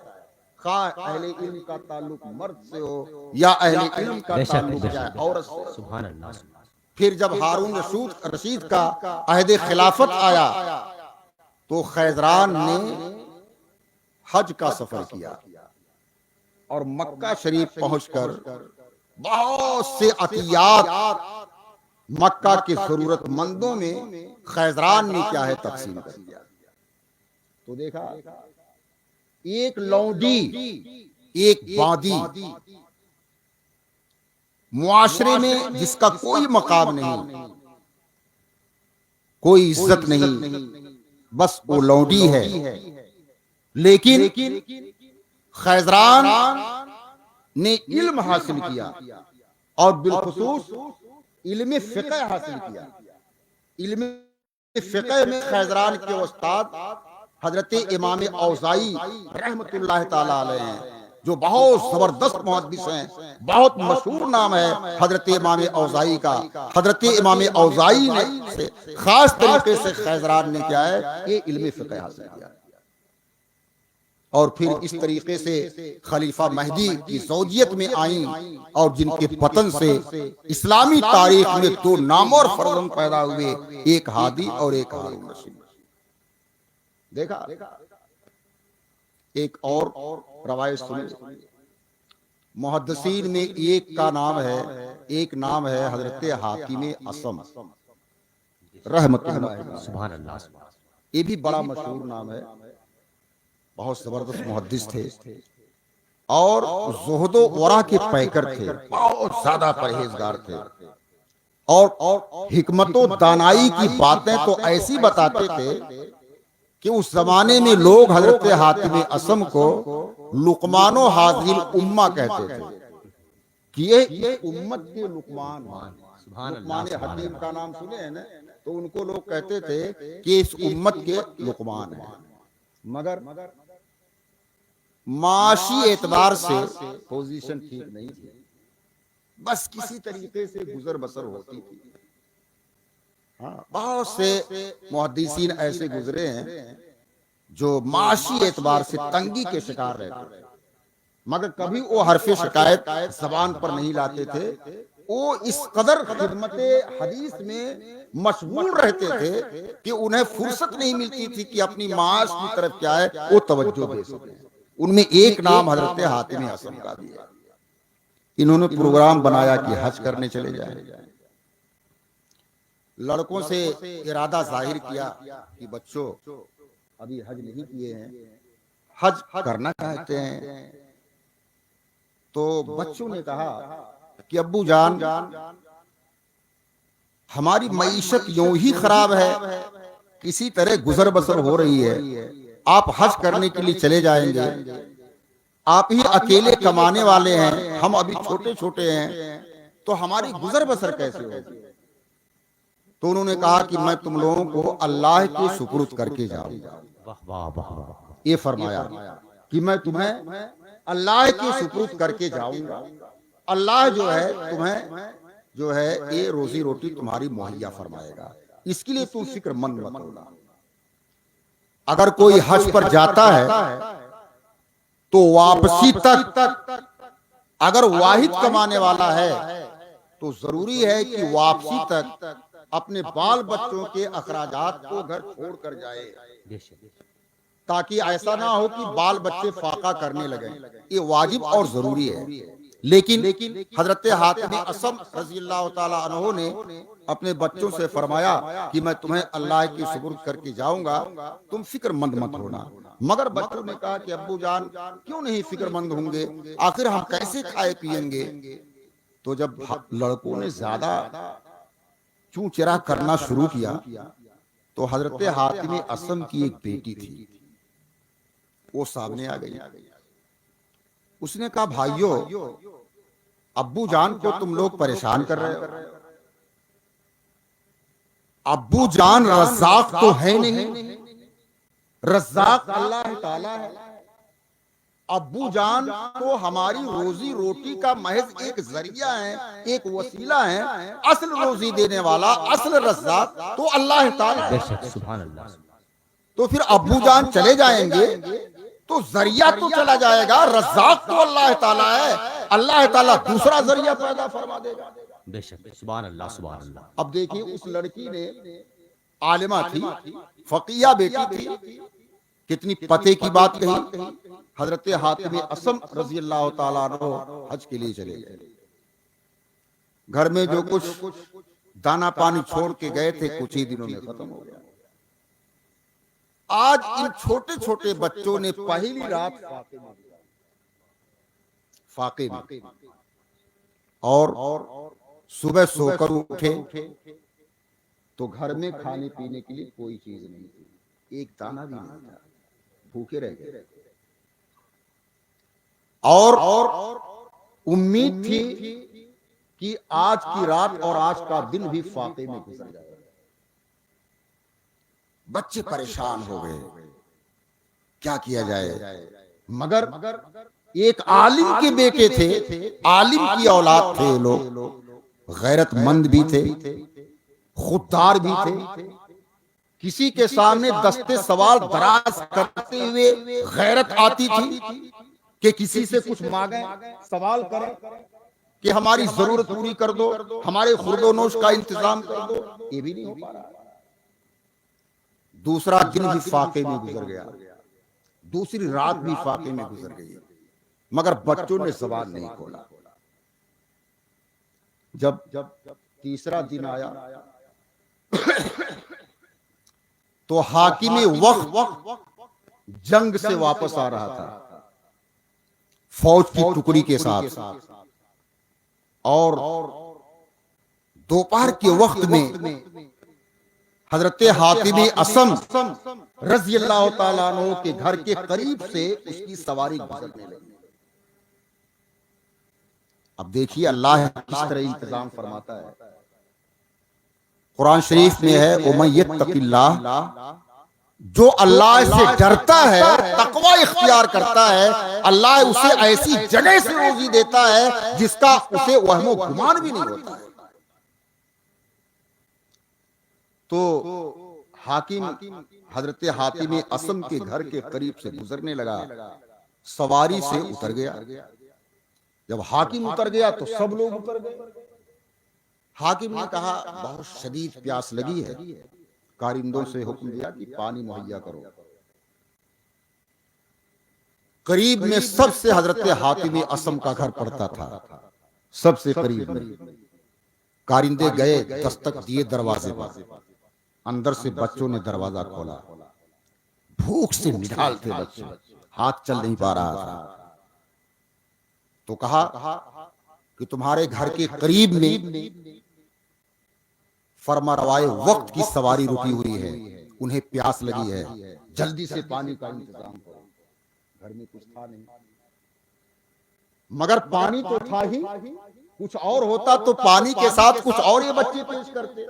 खा अहले इल्म का ताल्लुक मर्द से हो या अहले इल्म का ताल्लुक क्या है औरत से। सुभान अल्लाह। फिर जब हारून रशीद का अहद खिलाफत आया तो खैजरान ने हज का सफर किया और मक्का शरीफ पहुंचकर बहुत से अतियात मक्का के जरूरतमंदों में खैजरान ने क्या है तकसीम कर दिया। तो देखा, एक लौंडी, एक बादी, मुआशरे में जिसका कोई मकाम नहीं, कोई इज्जत नहीं, बस वो लौंडी है। लेकिन खैजरान ने इल्म हासिल किया, और बिलखुसूस इल्म फिक़ह हासिल किया। इल्म फिक़ह में खैजरान के उस्ताद हजरत इमाम औज़ाई रहमतुल्लाह ताला अलैह हैं, जो बहुत जबरदस्त मुहद्दिस हैं, बहुत मशहूर नाम है हजरत इमाम औज़ाई का। हजरत इमाम औज़ाई ने से खास तरीके से खैजरान ने क्या है, ये इल्म फिक़ह हासिल किया। और फिर इस तरीके से खलीफा महदी की ज़ौजियत में आई, और जिनके पतन से इस्लामी तारीख में 2 नामवर फर्जंद पैदा हुए, एक हादी और एक हारून रशीद। देखा, एक और रवायत सुने, मुहद्दिसीन में एक का नाम है, एक नाम है हजरत हाकिम असम रहमतुल्लाह। सुभान अल्लाह। ये भी बड़ा मशहूर नाम है, बहुत जबरदस्त मुहद्दिस थे, और ज़ुहदो वरा के पैकर थे, बहुत ज्यादा परहेजगार थे, और हिकमतो दानाई की बातें तो ऐसी बताते थे कि उस जमाने में लोग हजरत हातिम असम को लुकमानो हाजिल उम्मा कहते थे, कि ये उम्मत के लुकमान। लुकमान हकीम का नाम सुने हैं ना, तो उनको लोग कहते थे कि इस उम्मत के लुकमान है। मगर माशी एतबार से पोजीशन ठीक नहीं थी, बस किसी तरीके से गुजर बसर होती थी। हाँ, बहुत से मुहद्दिसीन ऐसे गुजरे हैं जो माशी एतबार से तंगी के शिकार रहते, मगर कभी वो हरफे शिकायत जबान पर नहीं लाते थे। वो इस कदर खिदमत हदीस में मशगूल रहते थे कि उन्हें फुर्सत नहीं मिलती थी कि अपनी माश की तरफ क्या है वो तवज्जो दे सके। उनमें एक नाम हजरत हातिम असम का भी है। इन्होंने प्रोग्राम बनाया कि हज करने चले जाएं। लड़कों से इरादा जाहिर किया कि बच्चों अभी हज नहीं किए हैं, हज करना चाहते हैं। तो बच्चों ने कहा कि अब्बू जान, हमारी मईशत यूं ही खराब है, किसी तरह गुजर बसर हो रही है, आप हज करने के लिए चले जाएंगे, आप ही अकेले कमाने वाले हैं, हम अभी छोटे छोटे हैं, तो हमारी गुजर बसर कैसे होगी। तो उन्होंने कहा कि मैं तुम लोगों को अल्लाह के सुपुर्द करके जाऊंगा। ये फरमाया कि मैं तुम्हें अल्लाह के सुपुर्द करके जाऊंगा, अल्लाह जो है तुम्हें जो है ये रोजी रोटी तुम्हारी मुहैया फरमाएगा। इसके लिए तुम फिक्रमंद मत होना। अगर कोई हज पर जाता है तो वापसी तक अगर वाहिद कमाने वाला है तो जरूरी है कि वापसी तक अपने बाल बच्चों के अखराजात को घर छोड़ कर जाए, ताकि ऐसा ना हो कि बाल बच्चे फाका करने लगे। ये वाजिब और जरूरी है। लेकिन हजरत हातिम असम रज़ियल्लाहु ताला अन्हु ने अपने बच्चों से फरमाया कि मैं तुम्हें अल्लाह की सुपुर्द करके जाऊंगा, तुम फिक्रमंद मत होना। मगर बच्चों ने कहा कि अब्बू जान क्यों नहीं फिक्रमंद होंगे, आखिर हम कैसे खाए पिएंगे। तो जब लड़कों ने ज्यादा चूं चिरा करना शुरू किया तो हजरत हातिम असम की एक बेटी थी, वो सामने आ गई। उसने कहा भाइयों, अब्बू जान को तुम लोग परेशान कर रहे हो। अब्बू जान रज़्ज़ाक तो है नहीं, रज़्ज़ाक अल्लाह ताला है। अब्बू जान तो हमारी रोजी रोटी का महज एक जरिया है, एक वसीला है। असल रोजी देने वाला, असल रज़्ज़ाक तो अल्लाह ताला है। सुभान अल्लाह। तो फिर अब्बू जान चले जाएंगे तो जरिया तो चला जाएगा, रज़्ज़ाक तो अल्लाह ताला है। अल्लाह ताला दूसरा जरिया पैदा फरमा देगा। बेशक, सुभान अल्लाह, सुभान अल्लाह। अब देखिए, उस लड़की ने आलिमा थी, फकीहा बेटी थी, कितनी पते की बात कही। हजरत हातिम असम रज़ियल्लाहु ताला अन्हु हज के लिए चले गए। घर में जो कुछ दाना पानी छोड़ के गए थे, कुछ ही दिनों में खत्म हो गया। आज इन छोटे छोटे बच्चों ने पहली रात फाके में और सुबह सोकर उठे तो घर में खाने पीने के लिए कोई चीज नहीं थी, एक दाना भी नहीं था, भूखे रह गए। और उम्मीद थी कि आज की रात और आज का दिन भी फाके में गुजर जाएगा। बच्चे परेशान हो गए, क्या किया जाए। मगर एक आलिम के बेटे थे, आलिम की औलाद थे लोग, गैरतमंद भी थे, खुददार भी थे। किसी के सामने दस्ते सवाल दराज करते हुए गैरत आती थी कि किसी से कुछ मांगे, सवाल करें कि हमारी जरूरत पूरी कर दो, हमारे खुर्दोनोश का इंतजाम कर दो। ये भी नहीं हो पा रहा। दूसरा दिन भी फाके में गुजर गया, दूसरी रात भी फाके में गुजर गई, मगर बच्चों ने जबान नहीं खोला। जब तीसरा दिन आया तो हाकिम वक्त जंग से वापस आ रहा था फौज की टुकड़ी के साथ, और दोपहर के वक्त में हजरत हातिम असम रज़ियल्लाहु ताला अन्हु के घर के करीब से उसकी सवारी गुजरने लगी। अब देखिए अल्लाह किस तरह इंतजाम फरमाता है। कुरान शरीफ में है, उमन यत्तकिल्लाह, जो अल्लाह से डरता है, तकवा इख्तियार करता है, अल्लाह उसे ऐसी जगह से रोजी देता है जिसका उसे वहमो गुमान भी नहीं होता है। तो हाकिम हजरत हातिम असम के घर के करीब से गुजरने लगा, सवारी से उतर गया। जब हाकिम उतर गया तो सब लोग उतर गए। हाकिम ने कहा बहुत शदीद प्यास लगी है, कारिंदों से हुक्म दिया कि पानी मुहैया करो। करीब में सबसे हजरत हातिम असम का घर पड़ता था, सबसे करीब में। कारिंदे गए, दस्तक दिए दरवाजे पर, अंदर से बच्चों ने दरवाजा खोला। भूख से निढाल थे बच्चे, हाथ चल नहीं पा रहा था। तो कहा कि तुम्हारे घर के करीब में फरमारवाए वक्त की सवारी रुकी हुई है, उन्हें प्यास लगी है, जल्दी से पानी का इंतजाम करो। घर में कुछ था नहीं, मगर पानी तो था ही। कुछ और होता तो पानी के साथ कुछ और ये बच्चे पेश करते,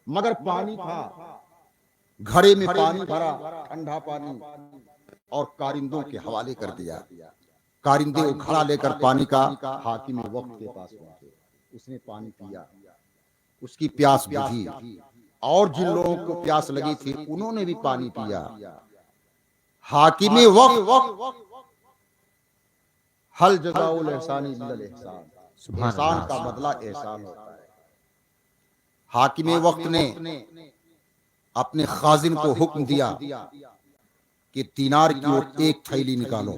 मगर पानी था। घड़े में पानी भरा, ठंडा पानी, और कारिंदों के हवाले कर दिया। कारिंदे वो घड़ा लेकर पानी का हाकिम वक्त के पास पहुंचे। उसने पानी पिया, उसकी प्यास बुझी। और जिन लोगों को प्यास लगी थी उन्होंने भी पानी पिया। हाकिमे वक्त हल जज़ाउल एहसानी इल्लल एहसान, सुभान एहसान अल्लाह। का बदला एहसान होता है। हाकिमे वक्त ने अपने खाजिन को हुक्म दिया कि दीनार की और एक थैली निकालो।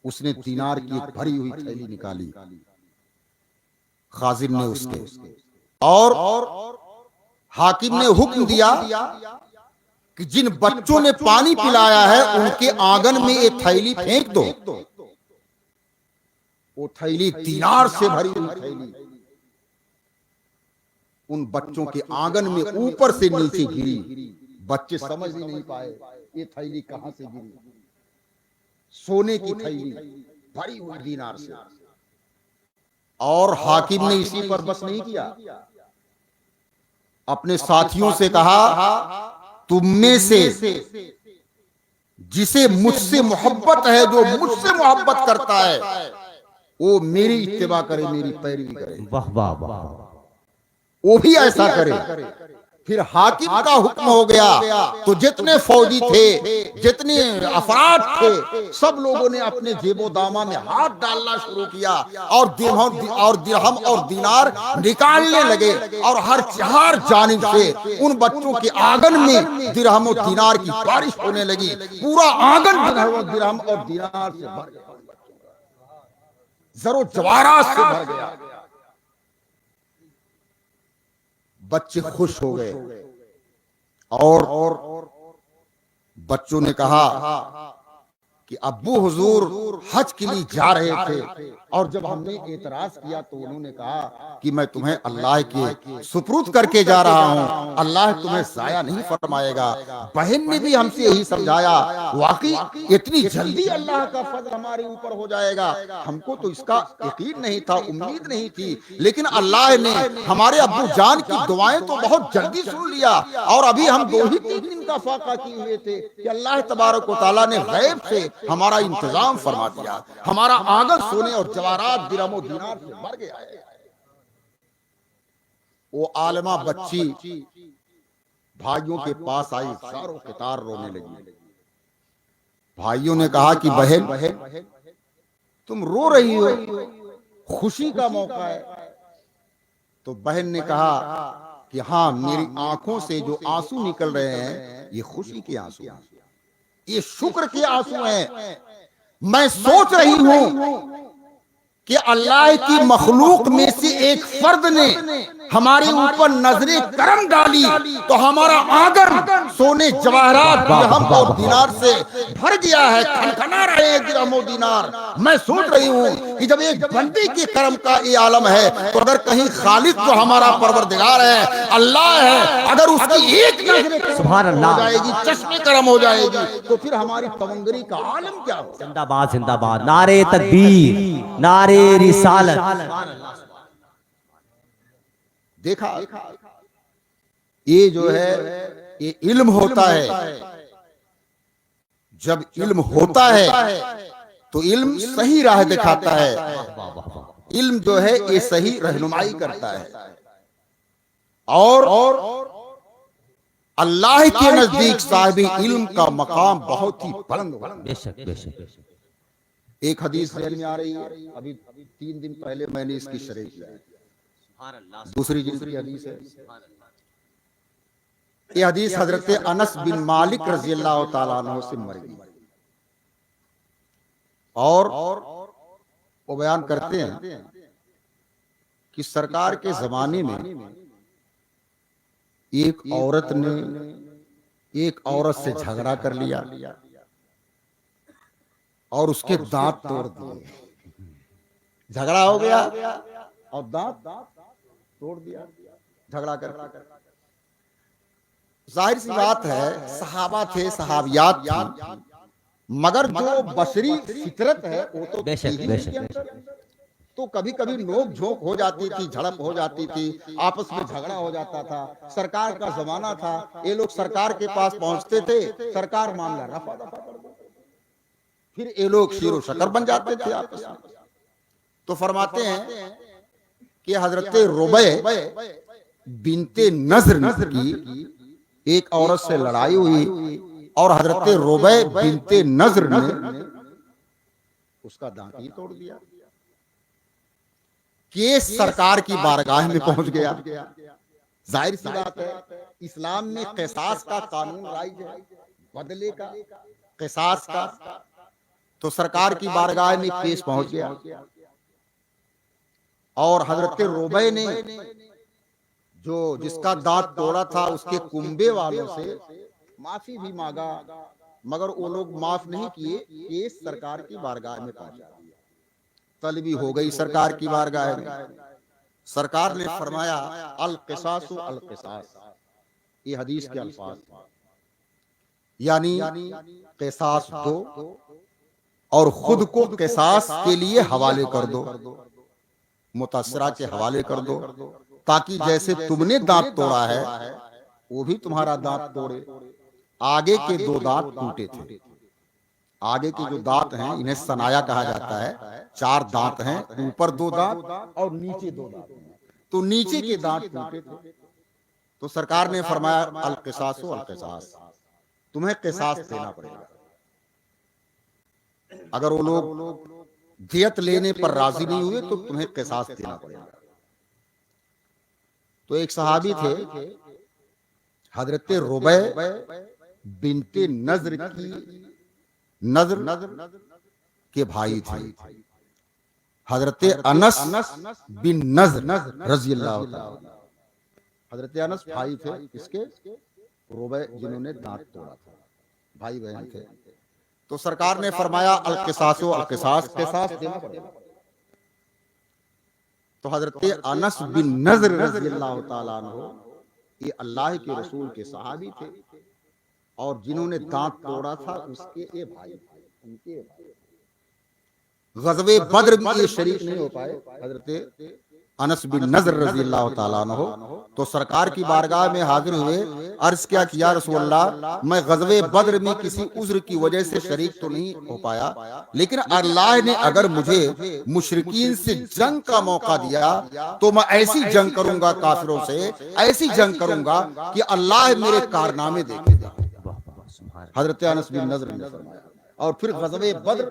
उसने दीनार की एक भरी हुई थैली निकाली, खाजिन ने उसके, और हाकिम ने हुक्म दिया कि जिन बच्चों ने पानी पिलाया है उनके आंगन में एक थैली फेंक दो। वो थैली दीनार से भरी हुई थैली उन बच्चों के आंगन में ऊपर से नीचे गिरी। बच्चे समझ ही नहीं पाए ये थैली कहां से गिरी। सोने की थैली भरी हुई दीनार से। और हाकिम ने इसी पर बस नहीं किया, अपने साथियों से कहा, तुम में से जिसे मुझसे मोहब्बत है, जो मुझसे मोहब्बत करता है, वो मेरी इत्तिबा करे, मेरी पैरवी करे। वाह वाह वाह। वो भी ऐसा करे। फिर हाकिम का हुक्म हो गया तो जितने फौजी थे, जितने अफराद थे, सब लोगों ने अपने जेबो दामा में हाथ डालना शुरू किया और दिरहम और दीनार निकालने लगे। और हर जानिब से उन बच्चों के आंगन में दिरहम और दीनार की बारिश होने लगी। पूरा आंगन दिरहम और दीनार से भर गया, जरो जवाहरात से भर गया। बच्चे खुश हो गए और बच्चों ने कहा कि अब्बू हुजूर हज के लिए जा रहे थे, और जब हमने एतराज किया तो उन्होंने कहा कि मैं तुम्हें अल्लाह के सुपुर्द करके जा रहा हूं, अल्लाह तुम्हें जाया नहीं फरमाएगा। बहन ने भी हमसे यही समझाया, वाकई इतनी जल्दी अल्लाह का फजल हमारे ऊपर हो जाएगा, हमको तो इसका यकीन नहीं था, उम्मीद नहीं थी, लेकिन अल्लाह ने हमारे अब्बू जान की दुआएं तो बहुत जल्दी सुन लिया। और अभी हम 2 ही 3 दिन का फाका किए हुए थे कि अल्लाह तबारक व तआला ने गैब से हमारा इंतजाम फरमा दिया। हमारा आंगन सोने और जवाहरात दिरहम और दीनार से भर गया है। वो आलमा बच्ची भाइयों के पास आई, सारों कितार रोने लगी। भाइयों ने कहा कि बहन तुम रो रही हो, खुशी का मौका है। तो बहन ने कहा कि हाँ, मेरी आंखों से जो आंसू निकल रहे हैं ये खुशी के आंसू हैं, ये शुक्र के आंसू हैं। मैं सोच रही हूं कि अल्लाह की मखलूक में से एक फर्द ने हमारे ऊपर नजरे करम डाली तो हमारा आंगन सोने जवाहरात दिरहम और दीनार से भर गया है, खनखना रहे हैं दिरहम और दीनार। मैं सोच रही हूं कि जब एक बंदे के करम का ये आलम है तो अगर कहीं खालिक जो हमारा परवरदिगार है, अल्लाह है, अगर उसकी एक नजर सुभान अल्लाह हो जाएगी, चश्मे करम हो जाएगी, तो फिर हमारी तवंगरी का आलम क्या हो। जिंदाबाद जिंदाबाद, नारे तकबीर, नारे रिसालत। देखा, ये जो है ये इल्म होता है। जब इल्म होता है तो इल्म सही राह दिखाता है। इल्म जो है ये सही रहनुमाई करता है। और अल्लाह के नजदीक साहिब इल्म का मकाम बहुत ही बुलंद होता है। बेशक बेशक। एक हदीस ज़हन में आ रही है, अभी 3 दिन पहले मैंने इसकी शरह किया है। दूसरी हदीस है। ये हदीस हजरत अनस बिन मालिक रजी अल्लाह तआला अन्हु से मरवी, और वो बयान करते हैं कि सरकार के जमाने में एक औरत ने एक औरत से झगड़ा कर लिया और उसके दांत तोड़ दिए। झगड़ा हो गया और दांत तोड़ दिया, झगड़ा कर। जाहिर सी बात है, सहाबा थे, सहाबियात थी, मगर जो बशरी फितरत है वो तो बेशक बेशक। तो कभी कभी नोक झोंक हो जाती थी, झड़प हो जाती थी, आपस में झगड़ा हो जाता था। सरकार का जमाना था, ये लोग सरकार के पास पहुंचते थे, सरकार मामला रफा दफा कर देती, फिर ये लोग शीरो शकर बन जाते थे आपस में। तो फरमाते हैं कि हजरत रुबय बिनते नज़र की एक औरत से लड़ाई हुई और हजरत रुबैय बिनते नज़र ने उसका दांत ही तोड़ दिया। केस सरकार की बारगाह में पहुंच गया। जाहिर सी बात है, इस्लाम में क़िसास का कानून राइज है, बदले का, क़िसास का। तो सरकार की बारगाह में केस पहुंच गया और हजरत रुबैय ने जो जिसका दांत तोड़ा था उसके कुंबे वालों से माफी भी मांगा, मगर वो लोग माफ नहीं किए। केस सरकार की बारगाह में पहुंचा दिया। तलबी हो गई सरकार की बारगाह में। सरकार ने फरमाया अल क़िसासु अल क़िसास, ये हदीस के अल्फाज, यानी क़िसास दो और खुद को क़िसास के लिए हवाले कर दो, मुतासिरा के हवाले कर दो, ताकि जैसे तुमने दांत तोड़ा है वो भी तुम्हारा दांत तोड़े। आगे के दो दांत टूटे थे। आगे के जो दांत हैं इन्हें सनाया कहा जाता है। 4 दांत हैं, ऊपर 2 दांत और नीचे 2 दांत। तो नीचे के दांत टूटे थे। तो सरकार ने फरमाया अल क़िसासु अल क़िसास, तुम्हें क़िसास देना पड़ेगा। अगर वो लोग दियत लेने पर राजी नहीं हुए तो तुम्हें क़िसास देना पड़ेगा। तो एक सहाबी थे, हजरत रुबैय बिनते नज़र की नज़र के भाई थे। हजरत अनस बिन नज़र रज़ी अल्लाह ताला। हजरत अनस भाई थे इसके, रुबैय जिन्होंने दांत तोड़ा था, भाई बहन थे। तो सरकार ने फरमाया अल क़िसासु अल क़िसास, क़िसास देना पड़ेगा। तो हजरत अनस बिन नज़र रज़ी अल्लाह ताला अन्हु, ये अल्लाह के रसूल के सहाबी थे और जिन्होंने दांत तोड़ा था उसके ये भाई, उनके भाई। ग़ज़वे बद्र में ये शरीक नहीं हो पाए हजरत अनस बिन नज़र रज़ी अल्लाह ताला अन्हु। तो सरकार की बारगाह में हाजिर हुए, अर्ज किया कि या रसूल अल्लाह, मैं ग़ज़वे बद्र में किसी उज़्र की वजह से शरीक तो नहीं हो पाया, लेकिन अल्लाह ने अगर मुझे मुशरिकीन से जंग का मौका दिया तो मैं ऐसी जंग करूंगा काफिरों से, ऐसी जंग करूंगा कि अल्लाह मेरे कारनामे देखेगा। हजरत अनस बिन नज़र ने फरमाया। और फिर ग़ज़वे बद्र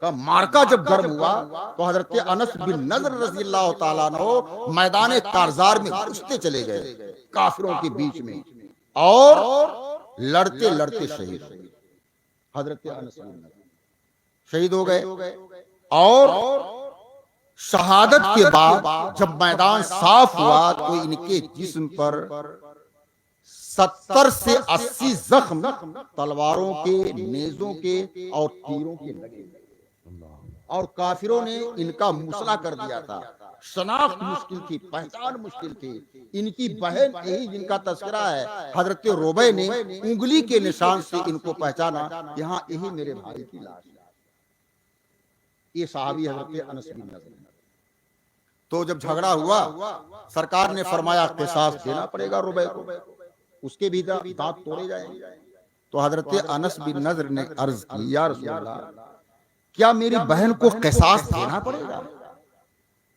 का मार्का जब गर्म हुआ तो हजरत अनस बिन नज़र रज़ी अल्लाह ताला अन्हु मैदान कारज़ार में घुसते चले गए काफिरों के बीच में और लड़ते लड़ते शहीद हो गए। हजरत अनस बिन नज़र शहीद हो गए और शहादत के बाद जब मैदान साफ हुआ तो इनके जिस्म पर 70 से 80 जख्म तलवारों के, नेज़ों के और तीरों के लगे और काफिरों ने इनका मुसला कर दिया था। शनाख्त मुश्किल थी, पहचान मुश्किल थी। इनकी बहन यही जिनका तस्करा है हजरत रुबैय ने उंगली के निशान से इनको पहचाना, यहाँ यही मेरे भाई की लाश है। ये सहाबी हजरत अनस बिन नज़र। तो जब झगड़ा हुआ सरकार ने फरमाया क़िसास देना पड़ेगा रुबैय को, उसके भी दांत तोड़े जाएंगे। तो हजरत अनस बिन नज़र ने अर्ज की या रसूल अल्लाह, क्या मेरी बहन को क़िसास देना पड़ेगा?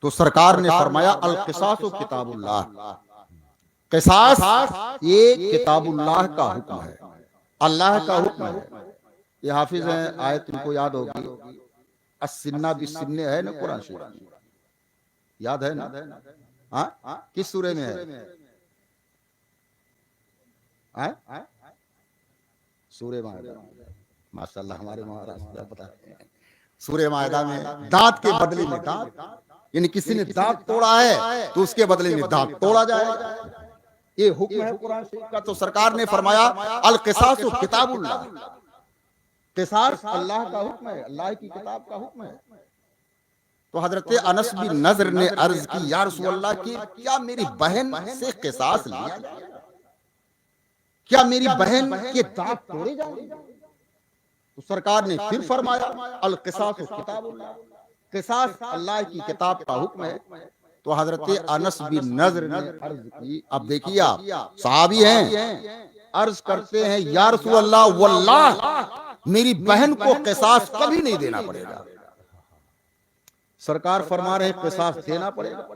तो सरकार ने फरमाया अल क़िसासु किताबुल्लाह, क़िसास ये किताबुल्लाह का हुक्म है, अल्लाह का हुक्म है। ये हाफिज हैं, आयत इनको याद होगी, अस्सिन्ना बिस्सिन्ने है ना कुरान शरीफ में, याद है ना? हाँ, किस सूरे में है? सूरे मायदा। माशाअल्लाह, हमारे महाराष्ट्र पता है। सूरे मायदा में दांत के बदले में दांत, यानी किसी ने दांत तोड़ा है तो उसके बदले में दांत तोड़ा जाएगा। ये हुक्म है कुरान शरीफ का। तो सरकार ने फरमाया अल क़िसासु किताबुल्लाह, क़िसास अल्लाह का हुक्म है, अल्लाह की किताब का हुक्म है। तो हजरत अनस बिन नज़र ने अर्ज की या रसूल अल्लाह की क्या मेरी बहन से क़िसास लिया जाए? क्या मेरी बहन के दांत तोड़े जाएंगे? तो सरकार ने फिर फरमाया अल क़िसासु किताबुल्लाह, क़िसास अल्लाह की किताब का हुक्म है। तो हजरत अनस बिन नज़र ने अर्ज की, अब देखिए आप सहाबी हैं, अर्ज करते हैं या रसूल अल्लाह, वल्लाह मेरी बहन को क़िसास कभी नहीं देना पड़ेगा। सरकार फरमा रहे क़िसास देना पड़ेगा।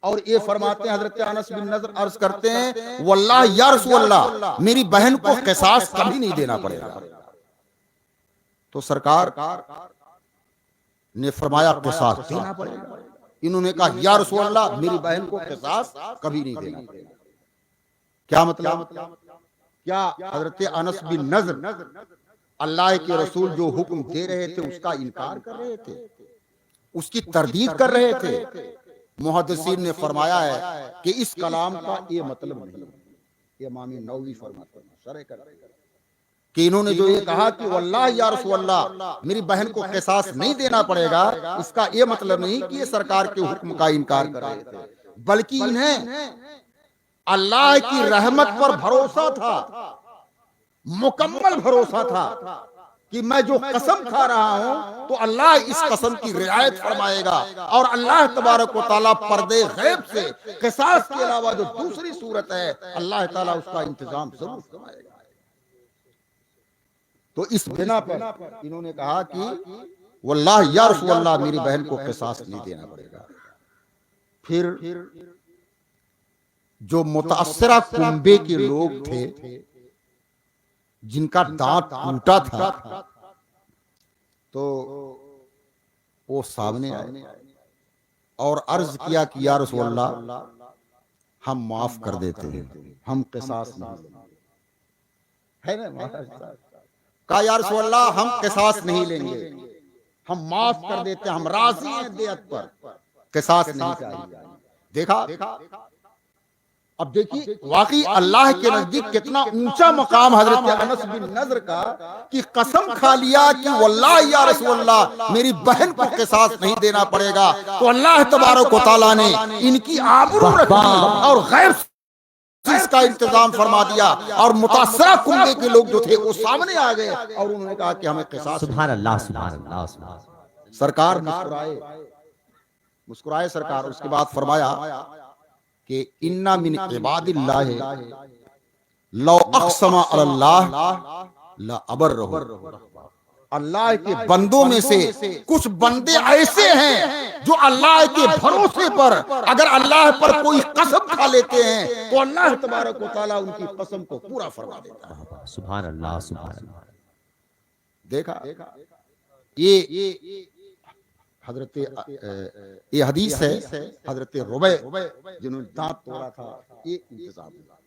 और ये फरमाते हैं, हजरत अनस बिन नजर अर्ज करते हैं, वल्लाह या रसूल अल्लाह, मेरी बहन को क़िसास कभी नहीं देना पड़ेगा। तो सरकार ने फरमाया क़िसास देना पड़ेगा। इन्होंने कहा या रसूल अल्लाह, मेरी बहन को क़िसास कभी नहीं देना पड़ेगा। क्या मतलब? क्या हजरत अनस बिन नजर अल्लाह के रसूल जो हुक्म दे रहे थे उसका इनकार कर रहे थे, उसकी तरदीद कर रहे थे? मुहद्दिसीन ने फरमाया है कि इस कलाम का ये मतलब नहीं है। इमाम नववी फरमाते हैं शरह कर कि इन्होंने जो ये कहा कि वल्लाह या रसूल अल्लाह, मेरी बहन को क़िसास नहीं देना पड़ेगा, इसका ये मतलब नहीं कि ये सरकार के हुक्म का इनकार कर रहे थे, बल्कि इन्हें अल्लाह की रहमत पर भरोसा था, मुकम्मल भरोसा था कि मैं जो कसम खा रहा हूं तो अल्लाह इस कसम की रियायत फरमाएगा, और अल्लाह तबारक व तआला पर्दे गैब से क़िसास के अलावा जो दूसरी सूरत है अल्लाह ताला उसका इंतजाम जरूर फरमाएगा। तो इस बिना पर इन्होंने कहा कि वल्लाह या रसूल अल्लाह, मेरी बहन को क़िसास नहीं देना पड़ेगा। फिर जो मुतासरा कुंबे के लोग थे जिनका दांत टूटा था, तो वो सामने आए और अर्ज किया कि या रसूल अल्लाह, हम माफ कर देते हैं, हम क़िसास नहीं लेंगे। है ना? कहा या रसूल अल्लाह, हम क़िसास नहीं लेंगे, हम माफ कर देते हैं, हम राजी हैं देयत पर, क़िसास नहीं चाहिए। देखा? अब देखिए वाकई अल्लाह के नजदीक कितना ऊंचा मकाम हजरत अनस बिन नजर का कि कसम खा लिया कि वल्लाह या रसूल अल्लाह, मेरी बहन को क़िसास नहीं देना पड़ेगा। तो अल्लाह तबारक व तआला ने इनकी आबरू रखी और गैर इसका इंतजाम फरमा दिया, और मुतासरा कुंबे के लोग जो थे वो सामने आ गए और उन्होंने कहा कि हमें क़िसास। सुभान अल्लाह, सुभान अल्लाह, सुभान अल्लाह। सरकार मुस्कुराए सरकार। उसके बाद फरमाया कि इन्ना मिन इबादिल्लाह लौ अक़समा अलल्लाह ला अबर्रहु, अल्लाह के बंदों में से कुछ बंदे ऐसे हैं जो अल्लाह के भरोसे पर अगर अल्लाह पर कोई कसम खा लेते हैं तो अल्लाह तबारक व तआला उनकी कसम को पूरा फरमा देता है। सुभान अल्लाह, सुभान अल्लाह। देखा? ये हजरत ये हदीस है हजरत रुबै जिन्होंने दांत तोड़ा था, ये इंतजाम हुआ।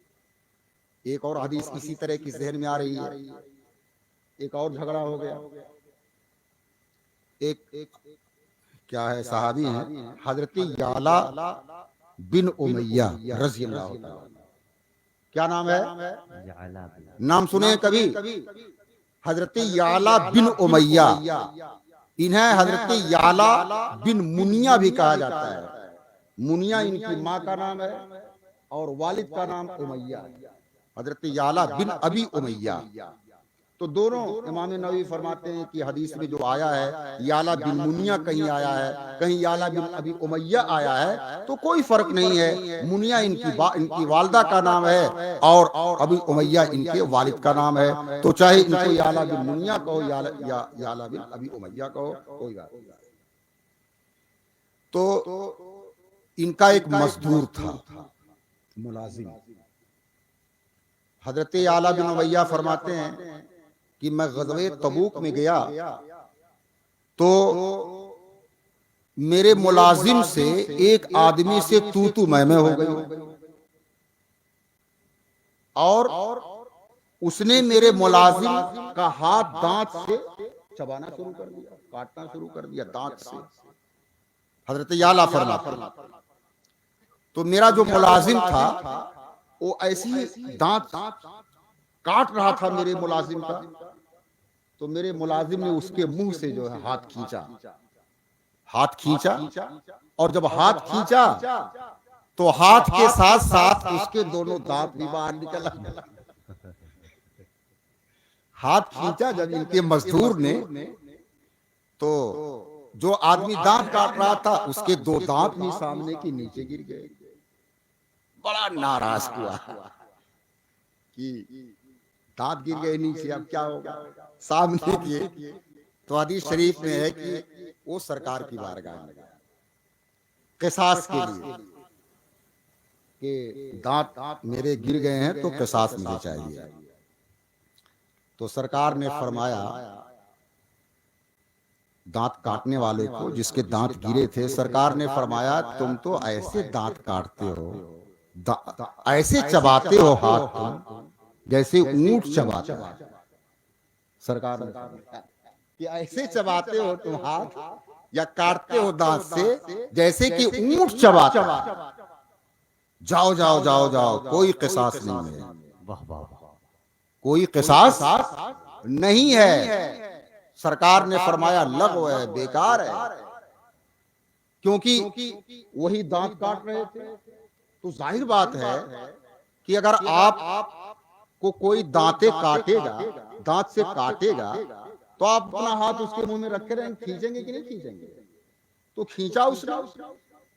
एक और हदीस इसी तरह की जहन में आ रही है। एक और झगड़ा हो गया। एक क्या है, सहाबी हैं हजरत याला बिन उमैया रज़ी अल्लाह ताला। क्या नाम है? नाम सुने कभी? हजरत याला बिन उमैया। इन्हें हजरत याला बिन मुनिया भी कहा जाता है। मुनिया इनकी माँ का नाम है और वालिद का नाम उमैया। हजरत याला बिन अबी उमैया। तो दोनों इमाम नववी फरमाते हैं कि हदीस में जो आया है याला बिन मुनिया कहीं आया है, कहीं याला बिन अबी उमैया आया है, तो कोई फर्क नहीं है। मुनिया इनकी वालदा का नाम है और अबी उमैया इनके वालिद का नाम है। तो चाहे इनको याला बिन मुनिया कहो याला बिन अबी उमैया कहो, कोई बात नहीं। तो इनका एक मजदूर था, मुलाजिम। हजरत याला बिन उमैया फरमाते हैं कि मैं ग़ज़वे तबूक में गया तो मेरे मुलाजिम से एक आदमी से तू मैं हो गई, और उसने मेरे मुलाजिम का हाथ दांत से चबाना शुरू कर दिया, काटना शुरू कर दिया दांत से। हजरत याला फरमाते तो मेरा जो मुलाजिम था वो ऐसी दांत काट रहा था मेरे मुलाजिम का, तो मेरे मुलाजिम ने उसके मुंह से जो है हाथ खींचा, और जब हाथ खींचा तो हाथ के साथ साथ उसके दोनों दांत भी बाहर निकल आए। हाथ खींचा जब इनके मजदूर ने, तो जो आदमी दांत काट रहा था उसके दो दांत भी सामने के नीचे गिर गए। बड़ा नाराज हुआ कि दांत गिर गए नीचे, अब क्या होगा। सामने किए तो हदीस शरीफ में है कि वो सरकार की बारगाह में गया क़िसास के लिए। कि दांत मेरे गिर गए हैं तो क़िसास मुझे चाहिए। तो सरकार ने फरमाया दांत काटने वाले को, जिसके दांत गिरे थे, सरकार ने फरमाया तुम तो ऐसे दांत काटते हो, ऐसे चबाते हो हाथ तुम जैसे ऊंट चबाता है। सरकार ने फरमाया कि ऐसे चबाते हो तुम हाथ या काटते हो दांत से जैसे कि ऊंट चबाता है। जाओ जाओ जाओ जाओ, कोई क़िसास नहीं है, वाह वाह वाह। कोई क़िसास नहीं है। सरकार ने फरमाया लगो है, बेकार है, क्योंकि वही दांत काट रहे थे। तो जाहिर बात है कि अगर आप को कोई दांते काटेगा, दांत से काटेगा, तो आप अपना हाथ उसके मुंह में रखे रहेंगे, खींचेंगे कि नहीं खींचेंगे? तो खींचा उसने,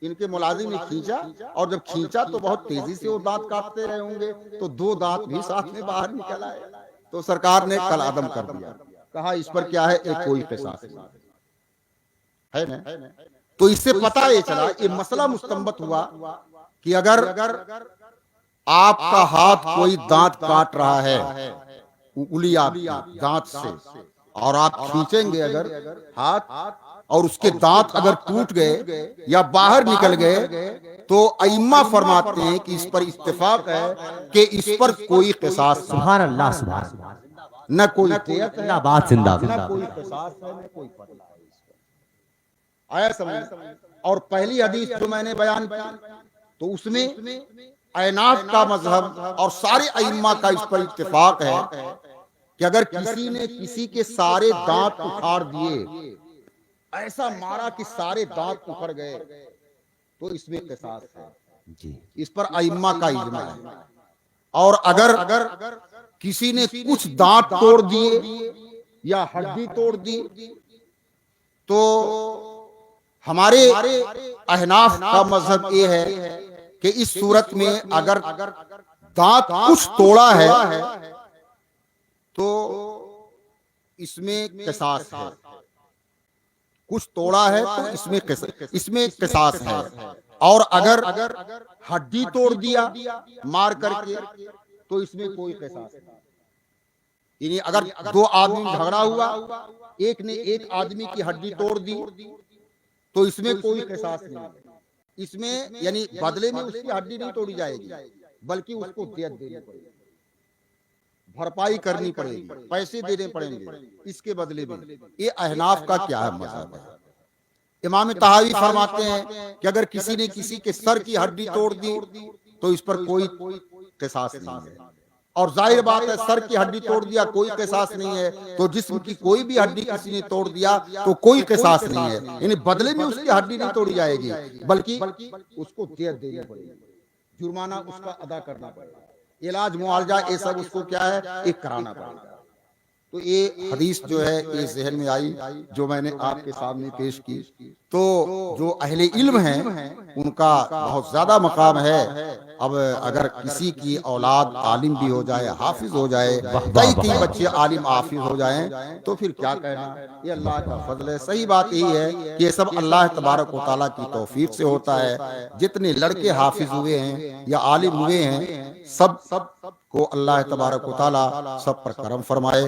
इनके मुलाजिम ने खींचा, और जब खींचा तो बहुत तेजी से वो दांत काटते रहे होंगे, तो 2 दांत भी साथ में बाहर निकल आए। तो सरकार ने कल आदम कर दिया, कहा इस पर क्या है, एक कोई क़िसास है ना। तो इससे पता ये चला, ये मसला मुस्तंबत हुआ कि अगर आपका हाथ कोई दांत काट रहा है, उंगली आपकी दांत से, और आप खींचेंगे अगर हाथ और उसके दांत अगर टूट गए या बाहर निकल गए, तो अइम्मा फरमाते हैं कि इस पर इत्तेफाक है कि इस पर कोई क़िसास, सुभान अल्लाह सुभान अल्लाह, न कोई दियत है, जिंदाबाद जिंदाबाद, न कोई क़िसास है, न कोई बदला है इस पर। आया समझ। और पहली हदीस जो मैंने बयान की, तो उसमें अहनाफ का मजहब और सारे अइम्मा का इस पर इत्तेफाक है कि अगर किसी ने किसी के सारे दांत उखाड़ दिए, ऐसा मारा कि सारे दांत उखड़ गए, तो इसमें क़िसास है जी। इस पर अइम्मा का इज्मा है। और अगर किसी ने कुछ दांत तोड़ दिए या हड्डी तोड़ दी, तो हमारे अहनाफ का मजहब ये है कि इस सूरत में अगर दांत कुछ तोड़ा है तो इसमें क़िसास है, कुछ तोड़ा है तो इसमें क़िसास है। और अगर हड्डी तोड़ दिया मार करके, तो इसमें कोई क़िसास नहीं। यानी अगर 2 आदमी झगड़ा हुआ, एक ने एक आदमी की हड्डी तोड़ दी, तो इसमें कोई क़िसास नहीं। इसमें यानी बदले में उसकी हड्डी नहीं तोड़ी जाएगी, बल्कि उसको दियत देनी पड़ेगी, भरपाई करनी पड़ेगी, पैसे देने पड़ेंगे इसके बदले में। ये अहनाफ का क्या है मज़हब है। इमाम तहावी फरमाते हैं कि अगर किसी ने किसी के सर की हड्डी तोड़ दी, तो इस पर कोई क़िसास नहीं है। और जाहिर बात है, सर की हड्डी तोड़ दिया कोई क़िसास नहीं है, तो जिस्म की कोई भी हड्डी किसी ने तोड़ दिया तो कोई क़िसास नहीं है। यानी बदले में उसकी हड्डी नहीं तोड़ी जाएगी, बल्कि उसको दियत देनी पड़ेगी, जुर्माना उसका अदा करना पड़ेगा, इलाज मुआवजा ये सब उसको क्या है, एक कराना पड़ेगा। तो ये हदीस जो है ये ज़हन में आई, जो मैंने आपके सामने पेश की। तो जो अहले इल्म हैं उनका बहुत ज़्यादा मकाम है। अब अगर किसी की औलाद आलिम भी हो जाए, हाफिज हो जाए, कई बच्चे आलिम हाफिज हो जाएं, तो फिर क्या कहना, ये अल्लाह का फजल है। सही बात यही है कि ये सब अल्लाह तबारक व तआला की तौफीक से होता है। जितने लड़के हाफिज हुए हैं या आलिम हुए हैं, सब को अल्लाह तबारक व तआला सब पर करम फरमाए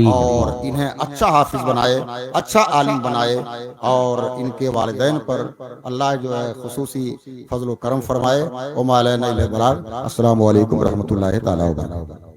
और इन्हें अच्छा हाफिज बनाए, अच्छा आलिम बनाए, और इनके वालिदैन पर अल्लाह जो है खुसूसी फजल व करम फरमाए। अस्सलामु अलैकुम रहमतुल्लाहि तआला व बरकातहू।